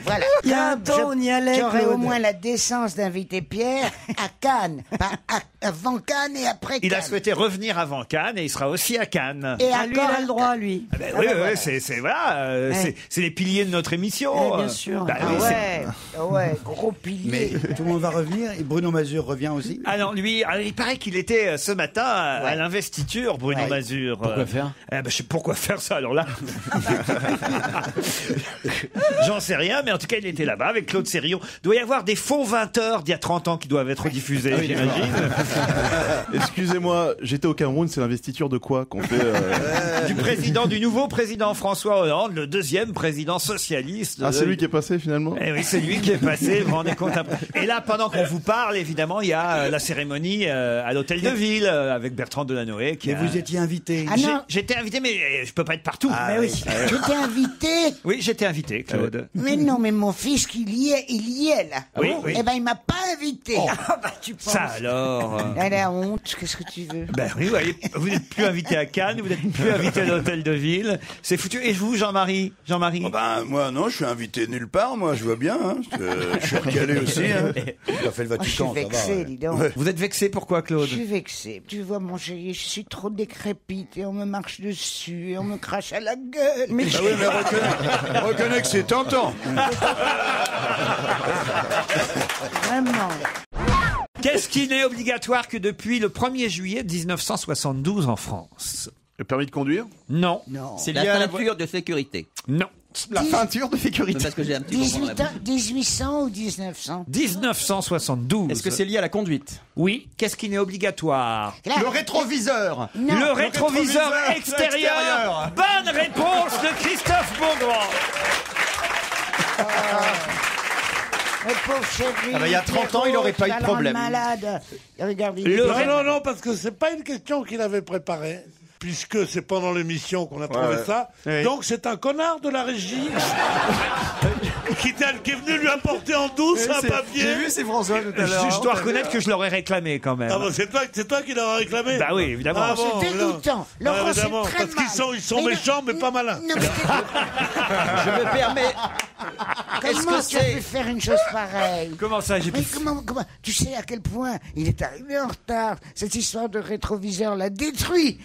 voilà.
Il y a un temps, on y allait,
J'aurais
Claude.
au moins la décence d'inviter Pierre à Cannes. Pas avant Cannes et après Cannes.
Il a souhaité revenir avant Cannes et il sera aussi à Cannes.
Et
Ah, lui, il a le droit, lui.
Ah ben oui, c'est voilà, c'est les piliers de notre émission.
bien sûr.
Bah
Ah
oui,
ouais, gros pilier.
Mais tout le monde va revenir et Bruno Mazur revient aussi.
Ah non, lui, il paraît qu'il était ce matin à l'investiture, Bruno Mazur.
Pourquoi faire
Je sais pourquoi faire ça, alors là. J'en sais rien, mais en tout cas, il était là-bas avec Claude Sérillon. Il doit y avoir des faux 20 heures d'il y a 30 ans qui doivent être diffusés, j'imagine.
Excusez-moi, j'étais au Cameroun, c'est l'investiture de quoi qu'on fait
Du nouveau président François Hollande, le deuxième président socialiste.
Ah, c'est lui qui est passé finalement.
Eh oui, c'est lui qui est passé, vous vous rendez compte après. Et là, pendant qu'on vous parle, évidemment, il y a la cérémonie à l'hôtel de ville avec Bertrand Delanoë.
Mais vous étiez invité.
Ah non.
J'étais invité, mais je peux pas être partout.
Mais oui. J'étais invité.
Oui, j'étais invité, Claude.
Mais non, mais mon fils il y est là.
Oui, oui.
Eh ben, il m'a pas invité.
Ah bah, tu penses. Ça alors.
La honte, qu'est-ce que tu veux?
Ben oui, vous n'êtes plus invité à Cannes, vous n'êtes plus invité à l'hôtel de ville. C'est foutu. Et vous, Jean-Marie?
Oh ben, moi, non, je suis invité nulle part, moi, je vois bien. Hein. Je suis recalé aussi. Hein.
Il a fait le
Je suis
Vatican, ça va.
vexé, dis donc.
Ouais.
Vous êtes vexé pourquoi, Claude?
Je suis vexé. Tu vois, mon chéri, je suis trop décrépite et on me marche dessus et on me crache à la gueule.
Mais oui, mais reconnais que c'est tentant.
Vraiment.
Qu'est-ce qui n'est obligatoire que depuis le 1er juillet 1972 en France?
Le permis de conduire?
Non.
C'est lié à la ceinture de sécurité.
Non.
La peinture de sécurité.
Parce que j'ai un petit moment dans la bouche.
1800 ou 1900?
1972.
Est-ce que c'est lié à la conduite?
Oui. Qu'est-ce qui n'est obligatoire?
Le rétroviseur.
Non.
Le rétroviseur extérieur. Bonne réponse de Christophe Beaugrand.
Le pauvre chéri.
Ah bah, il y a 30 ans, il aurait pas eu de problème.
Malade. Regarde,
Non, parce que c'est pas une question qu'il avait préparée. Puisque c'est pendant l'émission qu'on a trouvé ça.
Oui.
Donc c'est un connard de la régie qui est venu lui apporter en douce un papier.
J'ai vu, c'est François tout à l'heure.
Je dois reconnaître que je l'aurais réclamé quand même.
Ah bah c'est toi qui l'as réclamé.
Bah oui, évidemment.
Ah bon,
c'est dégoûtant. Laurent, c'est
évidemment,
très
parce
mal.
qu'ils sont méchants mais pas malins.
Non, mais
Je me permets. Est-ce
comment
que
tu as
c'est
pu faire une chose pareille?
Comment ça, j'ai
Mais
pu...
comment, tu sais à quel point il est arrivé en retard. Cette histoire de rétroviseur l'a détruit.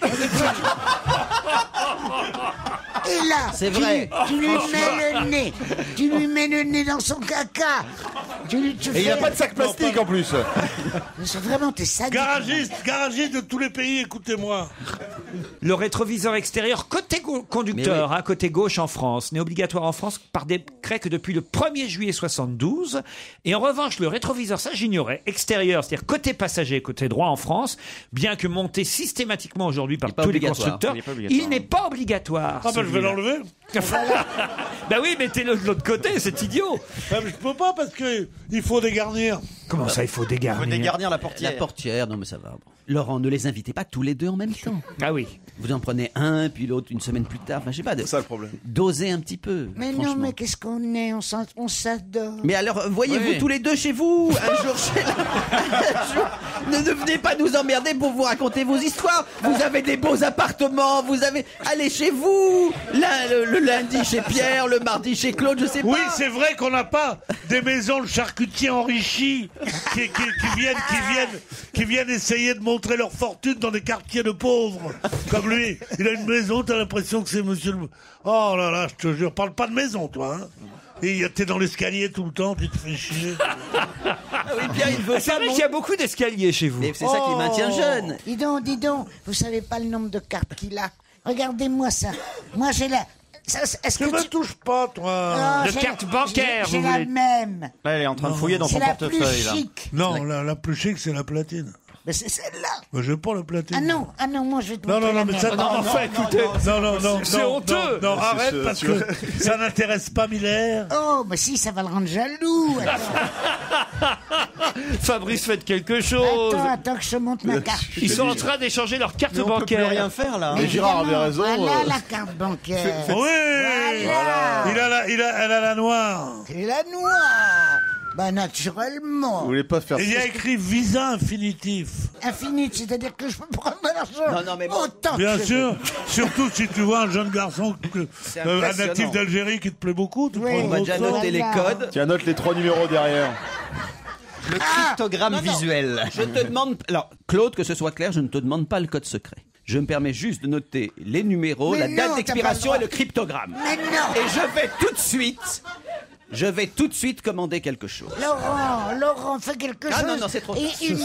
Et là,
C'est vrai.
Tu lui mets le nez. Tu lui mets le nez dans son caca.
Et il n'y a pas de sac plastique en plus.
C'est vraiment, t'es sadique.
Garagiste de tous les pays, écoutez-moi.
Le rétroviseur extérieur côté conducteur, hein, côté gauche en France, n'est obligatoire en France par décret que depuis le 1er juillet 72. Et en revanche, le rétroviseur, ça j'ignorais, extérieur, c'est-à-dire côté passager, côté droit en France, bien que monté systématiquement aujourd'hui par tous les constructeurs, il n'est pas obligatoire.
Ah bah je vais l'enlever.
Bah oui, mettez-le de l'autre côté, c'est idiot.
Ah, mais je peux pas parce que il faut dégarnir.
Comment ça, il faut dégarnir?
Faut dégarnir la portière.
La portière, non mais ça va. Laurent, ne les invitez pas tous les deux en même temps.
Ah oui.
Vous en prenez un, puis l'autre une semaine plus tard. Enfin, je sais pas.
C'est ça le problème.
Dosez un petit peu.
Mais non,
franchement.
mais qu'est-ce qu'on est? On s'adore.
Mais alors, voyez-vous
Oui.
tous les deux chez vous, un jour chez un jour. Ne venez pas nous emmerder pour vous raconter vos histoires. Vous avez des beaux appartements, vous avez... Allez chez vous. Le lundi chez Pierre, le mardi chez Claude, je sais pas.
Oui, c'est vrai qu'on n'a pas des maisons de charcutiers enrichis qui viennent essayer de montrer leur fortune dans des quartiers de pauvres. Comme lui, il a une maison, t'as l'impression que c'est monsieur le... Oh là là, je te jure, parle pas de maison, toi, hein. Et t'es dans l'escalier tout le temps, tu te fais chier.
Ah oui, Pierre, il veut
C'est
pas.
vrai qu'il y a beaucoup d'escaliers chez vous.
Mais c'est ça qui maintient jeune.
Dis donc, vous savez pas le nombre de cartes qu'il a. Regardez-moi ça. Moi, j'ai la... Est-ce
Tu me touches pas, toi.
Ah,
De
j'ai-
carte bancaire,
J'ai
vous
la
voulez.
même.
Là, elle est en train de fouiller dans
C'est
son
la plus
portefeuille. Là.
chic.
Non, la plus chic, c'est la platine.
Mais c'est celle-là.
Mais je veux pas la platine.
Ah non, moi je vais te
Non,
montrer
non,
la
mais
mienne.
ça...
Enfin, écoutez,
Non,
c'est honteux.
Non, arrête, parce que ça n'intéresse pas Miller.
Oh, mais si, ça va le rendre jaloux.
Fabrice, faites quelque chose.
Attends que je te montre ma carte.
Ils sont en train d'échanger leurs cartes
Mais on peut plus
bancaires.
rien faire là.
Mais Gérard avait raison.
Voilà la carte bancaire.
Oui.
Voilà.
Elle a la noire.
C'est la noire. Bah naturellement.
Vous voulez pas faire
Et il y a écrit visa infinitif.
Infinitif, c'est-à-dire que je peux prendre de l'argent.
Non, mais bon.
Autant
Bien
que je
sûr,
veux.
surtout si tu vois un jeune garçon, un natif d'Algérie qui te plaît beaucoup, tu prends
On va déjà
autre chose.
noter les codes.
Tiens, note les 3 numéros derrière.
Le cryptogramme visuel. Je te demande. Alors, Claude, que ce soit clair, je ne te demande pas le code secret. Je me permets juste de noter les numéros,
Mais
la
non,
date
t'as
d'expiration
pas
et
le
le cryptogramme.
Mais non.
Et je vais tout de suite commander quelque chose.
Laurent, fais quelque chose.
Ah non, c'est trop tard.
Il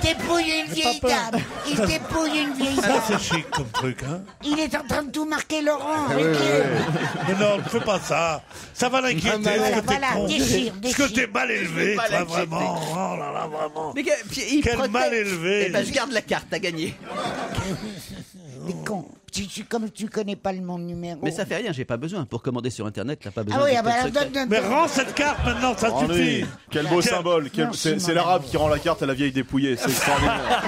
dépouille une vieille dame. Il dépouille une vieille
Ça,
dame.
c'est chic comme truc, hein.
Il est en train de tout marquer, Laurent.
Oui, Mais non, ne fais pas ça. Ça va l'inquiéter.
Voilà, déchire.
Est-ce que t'es mal élevé,
Pas
toi,
l'inquiéter.
vraiment? Oh là là, vraiment.
Mais
Quel mal élevé.
Eh ben, je garde la carte, t'as gagné.
T'es con. Comme tu connais pas le nom de numéro.
Mais ça fait rien, j'ai pas besoin. Pour commander sur Internet, t'as pas besoin
Ah oui,
de
ah bah,
code secret.
Mais rends cette carte maintenant, ça
Oh,
suffit.
oui. Quel beau symbole.
Merci,
C'est l'arabe qui rend la carte à la vieille dépouillée. C'est extraordinaire.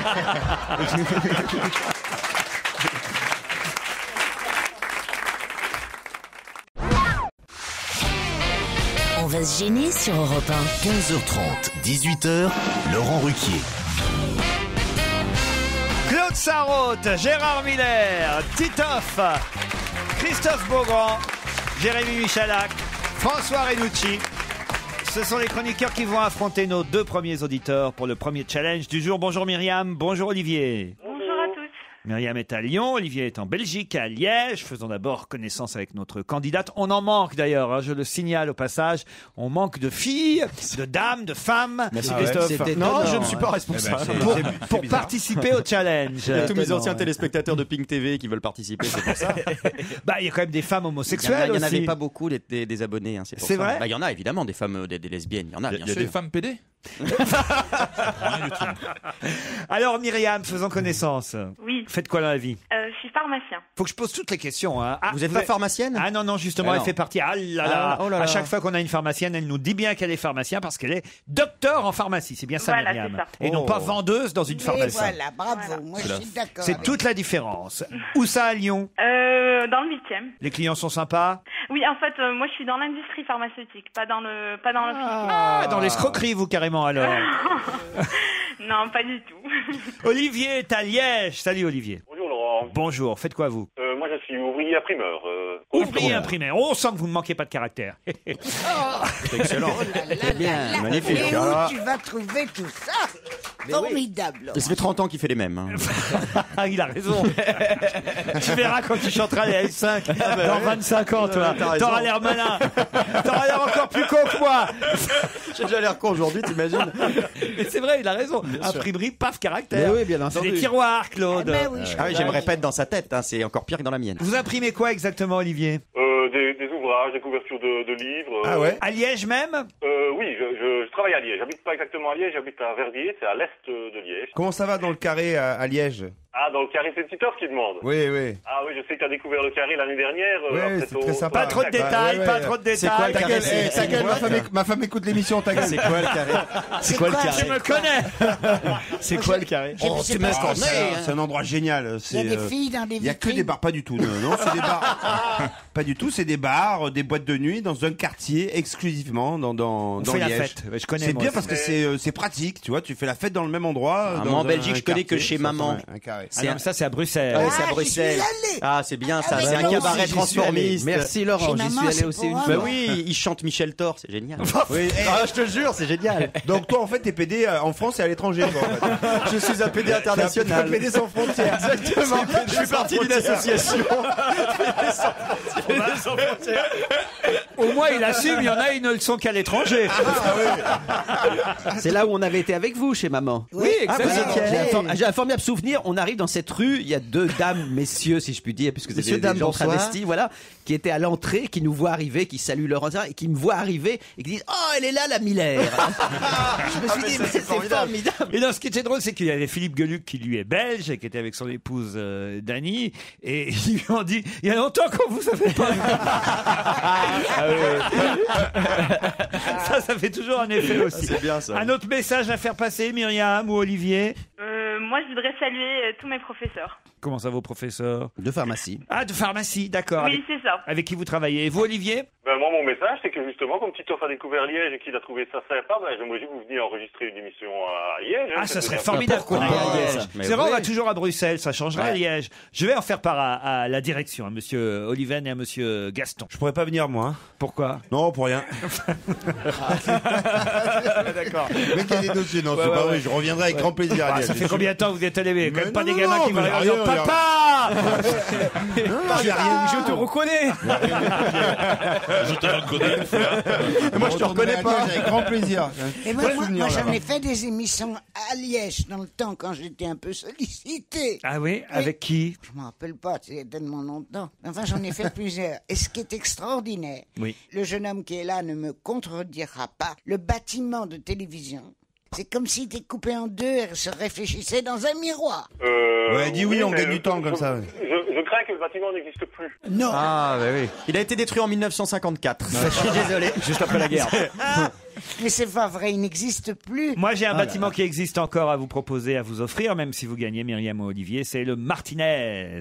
On va se gêner sur Europe 1.
15h30, 18h, Laurent Ruquier.
Claude Sarraute, Gérard Miller, Titoff, Christophe Beaugrand, Jérémy Michalak, François Renucci. Ce sont les chroniqueurs qui vont affronter nos deux premiers auditeurs pour le premier challenge du jour. Bonjour Myriam, bonjour Olivier.
Bonjour à tous.
Myriam est à Lyon, Olivier est en Belgique, à Liège. Faisons d'abord connaissance avec notre candidate. On en manque d'ailleurs, hein, je le signale au passage. On manque de filles, de dames, de femmes.
Merci
Christophe.
Christophe. Non, je ne suis pas responsable.
Pour participer au challenge.
Il y a tous mes anciens téléspectateurs de Pink TV qui veulent participer, c'est pour ça.
Bah, il y a quand même des femmes homosexuelles
Il n'y en avait
aussi.
pas beaucoup des abonnés. Hein, c'est pour
C'est
ça.
vrai
Bah, il y en a évidemment des femmes, des lesbiennes. Il y en a, bien sûr.
Il y a des femmes PD.
Alors Myriam, faisons connaissance.
Oui.
Faites quoi dans la vie?
Je suis pharmacien.
Faut que je pose toutes les questions. Hein. Ah,
Vous êtes pas pharmacienne?
Ah non, justement,
Ah
elle
non.
fait partie. Ah là là.
Oh là là.
À chaque fois qu'on a une pharmacienne, elle nous dit bien qu'elle est pharmacien parce qu'elle est docteur en pharmacie. C'est bien ça,
Voilà,
Myriam.
c'est ça.
Et non
Oh.
pas vendeuse dans une
Et
pharmacie.
voilà, bravo. Moi, je suis d'accord.
C'est
avec
toute la différence. Où ça à Lyon?
Dans le 8e.
Les clients sont sympas?
Oui, en fait, moi, je suis dans l'industrie pharmaceutique, pas dans l'officine.
Ah, dans l'escroquerie, vous, carrément, alors.
Non, pas du tout.
Olivier est à Liège. Salut, Olivier.
Bonjour Laurent.
Bonjour. Faites quoi, vous?
Moi je suis ouvrier imprimeur.
Ouvrier imprimeur. On sent que vous ne manquez pas de caractère.
C'est excellent.
C'est
bien, magnifique.
Et où
Ah.
tu vas trouver tout ça? Formidable.
Ça fait 30 ans qu'il fait les mêmes. Hein.
Ah, il a raison. Tu verras quand tu chanteras les L5 dans 25 ans, toi.
T'as raison.
T'auras l'air malin. T'auras l'air encore plus con que moi.
J'ai déjà l'air con aujourd'hui, t'imagines?
Mais c'est vrai, il a raison. Imprimerie, paf, caractère.
Mais oui, bien
C'est
entendu.
des tiroirs, Claude.
Mais oui,
Ah oui, j'aimerais pas être dans sa tête. Hein. C'est encore pire que dans la mienne.
Vous imprimez quoi exactement, Olivier?
Des ouvrages, des couvertures de livres.
Ah ouais?
À Liège même?
Oui, je travaille à Liège. J'habite pas exactement à Liège, j'habite à Verviers, c'est à l'est de Liège.
Comment ça va dans le carré à Liège?
Ah, dans le carré, c'est Titoff qui demande.
Oui, oui.
Ah oui, je sais que tu as découvert le carré l'année dernière.
Oui,
après
c'est très sympa.
Pas trop de détails,
ouais,
pas
ouais.
trop de
C'est quoi
détails.
le
Ta gueule,
carré?
ta gueule, ma femme écoute l'émission, ta gueule.
C'est quoi le carré?
C'est quoi le carré?
Tu me connais. C'est quoi le carré?
Oh,
C'est c'est un endroit génial.
Il y a des filles dans des
Il y a que
vitrines.
des bars, pas du tout. Non, c'est des bars. Pas du tout, c'est des bars, des boîtes de nuit dans un quartier exclusivement dans
On fait la
Liège.
fête. Ouais, je connais,
C'est
moi
bien
aussi.
parce que c'est pratique, tu vois. Tu fais la fête dans le même endroit.
Ah,
dans
moi, en
un
Belgique, je connais que
quartier,
chez
ça,
maman.
un carré.
Ah non, mais ça, c'est à Bruxelles.
Ouais, c'est à
Ah,
Bruxelles.
j'y suis allé.
Ah, c'est bien ça.
Ah,
C'est
mais
un
moi
cabaret
aussi, j'y suis
transformiste.
Merci Laurent,
Chez
j'y
maman,
suis
c'est
allé aussi
pour
une
un
fois.
Bah oui, il chante Michel Thor, c'est génial.
Oui,
Ah, je te jure, c'est génial.
Donc toi, en fait, t'es PD en France et à l'étranger. Toi, en fait.
Je suis un PD international.
Un PD sans frontières.
Exactement. Je suis parti d'une association.
Au moins, il assume, il y en a, ils ne le sont qu'à l'étranger.
C'est là où on avait été avec vous, chez maman.
Oui,
exactement. J'ai un formidable souvenir. On arrive dans cette rue, il y a deux dames, messieurs, si je puis dire, puisque c'est
Messieurs,
des
dames,
gens
bonsoir.
travestis, voilà, qui étaient à l'entrée, qui nous voient arriver, qui saluent Laurent Sarraute, et qui me voient arriver, et qui disent « Oh, elle est là, la Miller !» Je me suis dit, mais c'est formidable.
Et non, ce qui était drôle, c'est qu'il y avait Philippe Geluc qui lui est belge et qui était avec son épouse Dany, et ils lui ont dit il y a longtemps qu'on vous avait pas vu. Ça fait toujours un effet aussi.
C'est bien ça.
Un autre message à faire passer, Myriam ou Olivier?
Moi, je voudrais saluer tous mes professeurs.
Comment ça, vos professeurs?
De pharmacie.
Ah, de pharmacie, d'accord.
Oui, c'est ça.
Avec qui vous travaillez? Et vous, Olivier?
Ben, moi, mon message, c'est que justement, comme Titoff a découvert Liège et qu'il a trouvé ça sympa, ben, j'aimerais que vous veniez enregistrer une émission à Liège.
Ah, ça serait formidable qu'on aille à Liège. C'est vrai, on va toujours à Bruxelles, ça changerait à Liège. Je vais en faire part à la direction, à monsieur Oliven et à monsieur Gaston.
Je pourrais pas venir, moi. Hein.
Pourquoi?
Non, pour rien.
D'accord.
Mais qu'il y a des dossiers, non, c'est pas vrai, je reviendrai avec grand plaisir à Liège.
Ça fait combien de temps que vous êtes allé? Quand même pas des
non,
gamins
non,
qui vont
mais
arriver en disant
rien,
Papa
Je
te reconnais.
Je te reconnais.
Moi, je te reconnais pas. Avec grand plaisir.
Et moi j'en ai fait des émissions à Liège dans le temps quand j'étais un peu sollicité.
Ah oui? Avec qui?
Je m'en rappelle pas, c'est tellement longtemps. Enfin, j'en ai fait plusieurs. Et ce qui est extraordinaire,
oui.
Le jeune homme qui est là ne me contredira pas, le bâtiment de télévision, c'est comme s'il était coupé en deux et se réfléchissait dans un miroir.
Ouais, dis oui, on gagne du temps comme ça.
Je crains que le bâtiment n'existe plus.
Non.
Ah, bah oui. Il a été détruit en 1954. Je suis désolé.
Juste après la guerre.
Mais c'est pas vrai, il n'existe plus.
Moi, j'ai un bâtiment qui existe encore à vous proposer, à vous offrir, même si vous gagnez, Myriam ou Olivier, c'est le Martinez.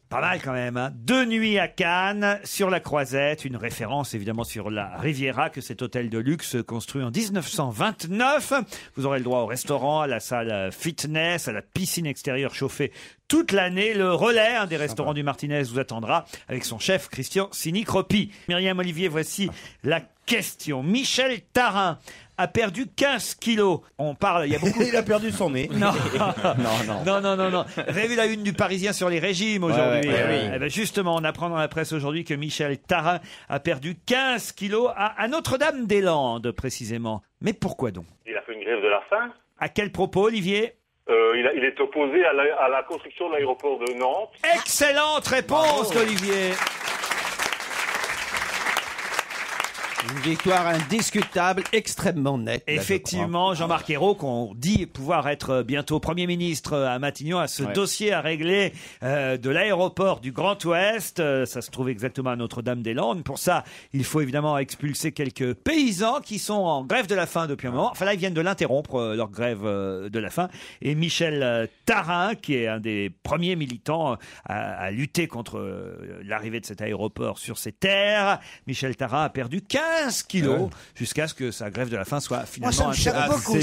Pas mal quand même, hein. 2 nuits à Cannes, sur la Croisette, une référence évidemment sur la Riviera, que cet hôtel de luxe construit en 1929. Vous aurez le droit au restaurant, à la salle fitness, à la piscine extérieure chauffée toute l'année. Le relais, un des restaurants du Martinez, vous attendra avec son chef Christian Sinicropi. Myriam, Olivier, voici la question. Michel Tarin a perdu 15 kilos. On parle, il y a beaucoup.
Il a perdu son nez.
Non. non. Vous avez vu la une du Parisien sur les régimes aujourd'hui.
Ouais.
Eh ben justement, on apprend dans la presse aujourd'hui que Michel Tarin a perdu 15 kilos à Notre-Dame-des-Landes, précisément. Mais pourquoi donc?
Il a fait une grève de la faim.
À quel propos, Olivier?
Il est opposé à la construction de l'aéroport de Nantes.
Excellente réponse, Olivier.
Une victoire indiscutable, extrêmement nette.
Effectivement, Jean-Marc Ayrault, qu'on dit pouvoir être bientôt Premier ministre à Matignon, a ce dossier à régler de l'aéroport du Grand Ouest. Ça se trouve exactement à Notre-Dame-des-Landes. Pour ça, il faut évidemment expulser quelques paysans qui sont en grève de la faim depuis un moment. Enfin là, ils viennent de l'interrompre, leur grève de la faim. Et Michel Tarin, qui est un des premiers militants à lutter contre l'arrivée de cet aéroport sur ses terres, Michel Tarin a perdu 15 kilos jusqu'à ce que sa grève de la faim soit finalement...
Moi, ça me choque beaucoup.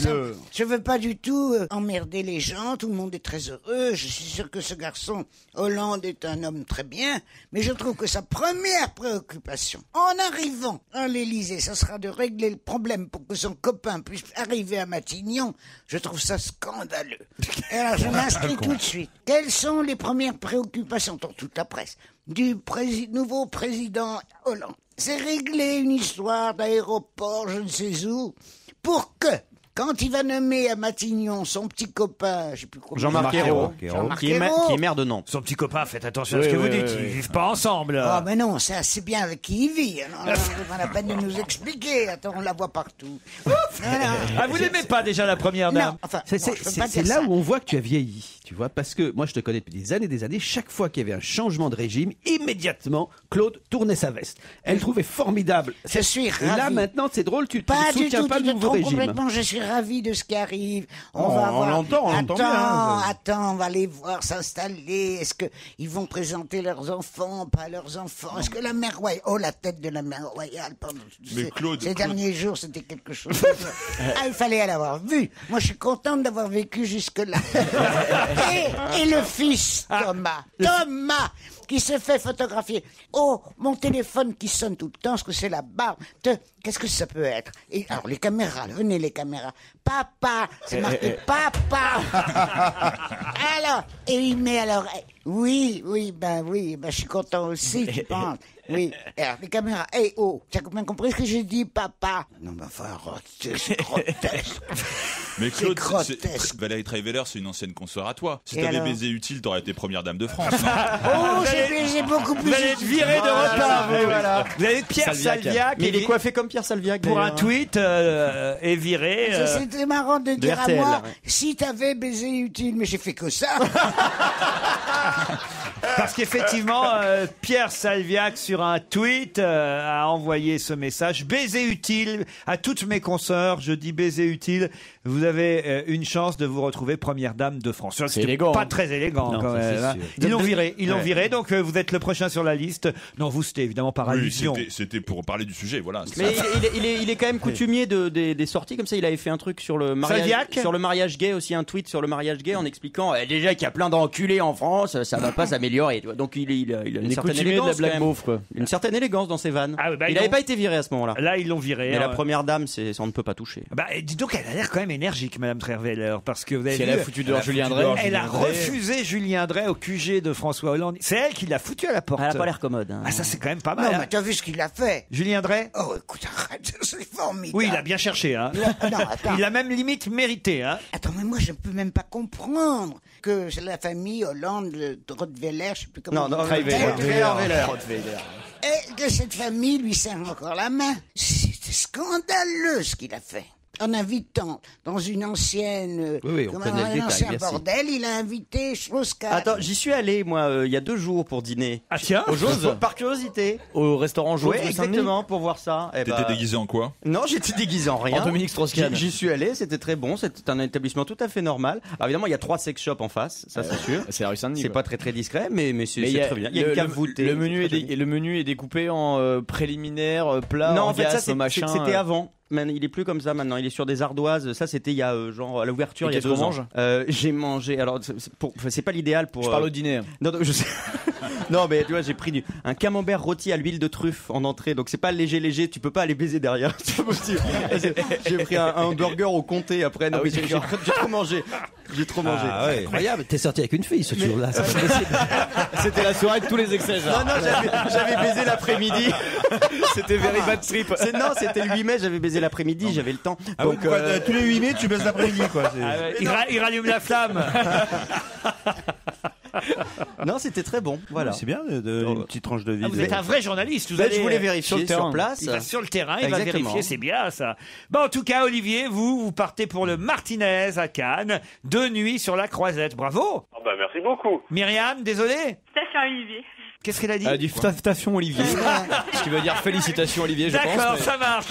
Je veux pas du tout emmerder les gens. Tout le monde est très heureux. Je suis sûr que ce garçon, Hollande, est un homme très bien. Mais je trouve que sa première préoccupation, en arrivant à l'Élysée, ça sera de régler le problème pour que son copain puisse arriver à Matignon. Je trouve ça scandaleux. Et alors, je m'inscris tout de suite. Quelles sont les premières préoccupations dans toute la presse du nouveau président Hollande? C'est régler une histoire d'aéroport, je ne sais où, pour que, quand il va nommer à Matignon son petit copain, je sais plus quoi.
Jean-Marc Ayrault, qui est maire de Nantes.
Son petit copain, faites attention à ce que vous dites, ils vivent pas ensemble.
Ah, mais non, c'est assez bien avec qui il vit. Alors, c'est pas la peine de nous expliquer. Attends, on la voit partout.
Ah, vous l'aimez pas déjà, la première dame?
Non, enfin,
c'est là où on voit que tu as vieilli, tu vois, parce que moi je te connais depuis des années, chaque fois qu'il y avait un changement de régime, immédiatement, Claude tournait sa veste. Elle trouvait formidable.
Je suis ravi.
Et là maintenant, c'est drôle, tu ne soutiens pas le nouveau régime.
Complètement, je suis ravi de ce qui arrive.
On l'entend bien.
Attends, on va les voir s'installer. Est-ce que ils vont présenter leurs enfants, pas leurs enfants? Est-ce que la mère royale, la tête de la mère royale pendant ces derniers jours, c'était quelque chose. Il fallait l'avoir vu. Moi, je suis contente d'avoir vécu jusque-là. Et le fils, Thomas, qui se fait photographier. Oh, mon téléphone qui sonne tout le temps, est-ce que c'est la barbe? Qu'est-ce que ça peut être? Et alors, les caméras, venez les caméras. Papa, c'est marqué papa. Alors, et il met à l'oreille. Oui, je suis content aussi, tu penses. Oui, alors, les caméras, tu as bien compris ce que j'ai dit, papa? Non, mais enfin, c'est grotesque.
Mais Claude, Valérie Trierweiler, c'est une ancienne consoeur à toi. Si t'avais baisé utile, t'aurais été première dame de France.
J'ai baisé beaucoup plus.
Vous allez être viré de retard. Voilà. Vous avez Pierre Salviac.
Mais il est coiffé comme Pierre Salviac.
Pour un tweet, est viré.
C'était marrant de dire
RTL,
à moi, si t'avais baisé utile, mais j'ai fait que ça.
Parce qu'effectivement, Pierre Salviac, sur un tweet, a envoyé ce message. Baiser utile à toutes mes consoeurs. Je dis baiser utile. Vous avez une chance de vous retrouver première dame de France.
C'est élégant.
Pas très élégant,
Non,
quand
ça,
même.
c'est
Hein.
sûr.
Ils l'ont viré. Donc, vous êtes le prochain sur la liste. Non, vous, c'était évidemment par
Oui,
allusion.
c'était pour parler du sujet, voilà.
Mais il est quand même coutumier des sorties comme ça. Il avait fait un truc sur le mariage gay, aussi un tweet sur le mariage gay en expliquant déjà qu'il y a plein d'enculés en France, ça va pas s'améliorer. Tu vois. Donc il a une certaine élégance,
de la black mauve, quoi.
Une certaine élégance dans ses vannes.
Ah, bah,
il n'avait pas été viré à ce moment-là.
Là, ils l'ont viré.
Mais la première dame, on ne peut pas toucher.
Bah, dis donc, elle a l'air quand même énergique, Madame Trierweiler, parce que vous avez
Si
vu,
elle a foutu dehors Julien Drey.
Elle a refusé Julien Drey au QG de François Hollande. C'est elle qui l'a foutu à la porte.
Elle a pas l'air commode. Hein.
Ah, ça, c'est quand même pas mal.
Non,
hein.
mais t'as vu ce qu'il a fait?
Julien Drey?
Oh, écoute, arrête, c'est formidable.
Oui, il a bien cherché. Hein.
Non, attends.
Il l'a même limite mérité. Hein.
Attends, mais moi, je ne peux même pas comprendre que c'est la famille Hollande, de Rottweiler, je sais plus comment.
Non,
Rottweiler. Et que cette famille lui serre encore la main. C'est scandaleux ce qu'il a fait. En invitant dans une ancienne,
Oui, on connaît le détail,
un ancien
merci.
bordel, il a invité Strauss-Kahn.
Attends, j'y suis allé moi il y a 2 jours pour dîner.
Ah tiens,
Au Jose, par curiosité.
Au restaurant Jose.
Oui, exactement, pour voir ça. Eh
T'étais déguisé en quoi?
Non, j'étais déguisé en rien.
En Dominique Strauss-Kahn.
J'y suis allé, c'était très bon, c'était un établissement tout à fait normal. Alors évidemment, il y a 3 sex shops en face, ça c'est sûr.
C'est la rue Saint-Denis.
C'est
quoi.
pas très discret, mais c'est
Mais
très bien. Il y a une cave voûtée.
Le menu
c'est très
le menu est découpé en préliminaire, plat,
Non, en fait, ça
machin.
c'était avant. Il est plus comme ça maintenant. Il est sur des ardoises. Ça, c'était il y a genre à l'ouverture.
Et
Il y a
qu'est-ce
2
qu'on
ans.
mange
J'ai mangé. Alors, c'est pas l'idéal pour.
Je parle au dîner.
Non, je sais. Non, mais tu vois, j'ai pris un camembert rôti à l'huile de truffe en entrée. Donc c'est pas léger. Tu peux pas aller baiser derrière. C'est pas possible. J'ai pris un burger au comté après. Non, mais j'ai trop mangé. J'ai trop mangé.
Ah ouais, incroyable. T'es sorti avec une fille ce jour-là. C'est pas possible.
C'était la soirée de tous les excès.
Non, j'avais baisé l'après-midi.
C'était very bad trip.
Non, c'était le 8 mai. J'avais baisé l'après-midi. J'avais le temps.
Ah donc, tous les 8 mai, tu baisses l'après-midi, quoi.
il rallume la flamme.
Non, c'était très bon. Voilà.
C'est bien une petite tranche de vie.
Vous êtes un vrai journaliste. Vous
Ben,
allez
je voulais vérifier sur place.
Il va sur le terrain, il
Exactement.
va vérifier, c'est bien ça. Bon, en tout cas, Olivier, vous partez pour le Martinez à Cannes, 2 nuits sur la Croisette. Bravo.
Ah bah merci beaucoup.
Myriam, désolé.
Station Olivier.
Qu'est-ce qu'elle a dit?
Elle a dit félicitations Olivier. Ce qui veut dire félicitations Olivier, je pense.
D'accord,
mais-
ça marche.